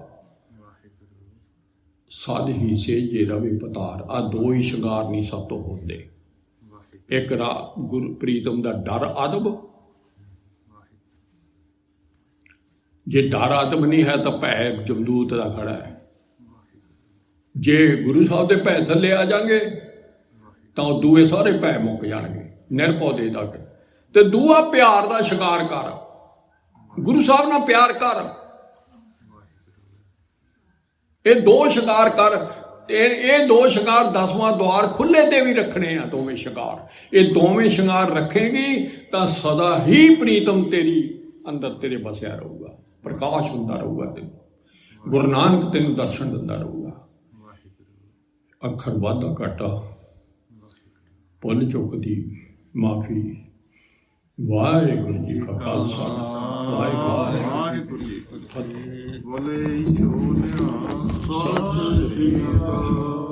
ਸਦ ਹੀ ਸੇਜੇ ਰਵੀ ਪਤਾਰ। ਆ ਦੋ ਹੀ ਸ਼ਿੰਗਾਰ ਨਹੀਂ ਸਭ ਤੋਂ ਹੁੰਦੇ। ਇੱਕ ਗੁਰੂ ਪ੍ਰੀਤਮ ਦਾ ਡਰ ਅਦਬ, ਜੇ ਡਰ ਆਦਮ ਨਹੀਂ ਹੈ ਤਾਂ ਭੈ ਜਮਦੂਤ ਦਾ ਖੜਾ ਹੈ। ਜੇ ਗੁਰੂ ਸਾਹਿਬ ਦੇ ਭੈ ਥੱਲੇ ਆ ਜਾਣਗੇ ਤਾਂ ਉਹ ਦੂਏ ਸਾਰੇ ਭੈ ਮੁੱਕ ਜਾਣਗੇ, ਨਿਰਭਉ ਦੇ ਤੱਕ। ਤੇ ਦੂਆ ਪਿਆਰ ਦਾ ਸ਼ਿੰਗਾਰ ਕਰ, ਗੁਰੂ ਸਾਹਿਬ ਨਾਲ ਪਿਆਰ ਕਰ। ਇਹ ਦੋ ਸ਼ਿੰਗਾਰ ਕਰ। ਤੇ ਇਹ ਦੋ ਸ਼ਿੰਗਾਰ 10ਵਾਂ ਦੁਆਰ ਖੁੱਲੇ ਤੇ ਵੀ ਰੱਖਣੇ ਆ। ਦੋਵੇਂ ਸ਼ਿੰਗਾਰ, ਇਹ ਦੋਵੇਂ ਸ਼ਿੰਗਾਰ ਰੱਖੇਗੀ ਤਾਂ ਸਦਾ ਹੀ ਪ੍ਰੀਤਮ ਤੇਰੀ ਅੰਦਰ ਤੇਰੇ ਬਸਿਆ ਰਹੂਗਾ, ਪ੍ਰਕਾਸ਼ ਹੁੰਦਾ ਰਹੂਗਾ ਤੈਨੂੰ। ਗੁਰੂ ਨਾਨਕ ਤੈਨੂੰ ਦਰਸ਼ਨ ਦਿੰਦਾ ਰਹੂਗਾ। ਅੱਖਰ ਵਾਧਾ ਘਾਟਾ, ਭੁੱਲ ਚੁੱਕ ਦੀ ਮਾਫੀ। ਵਾਹਿਗੁਰੂ ਜੀ ਕਾ ਖਾਲਸਾ, ਵਾਹਿਗੁਰੂ ਜੀ ਕੀ ਫਤਿਹ। ਬੋਲੇ ਸੋ ਨਿਹਾਲ, ਸਤਿ ਸ੍ਰੀ ਅਕਾਲ।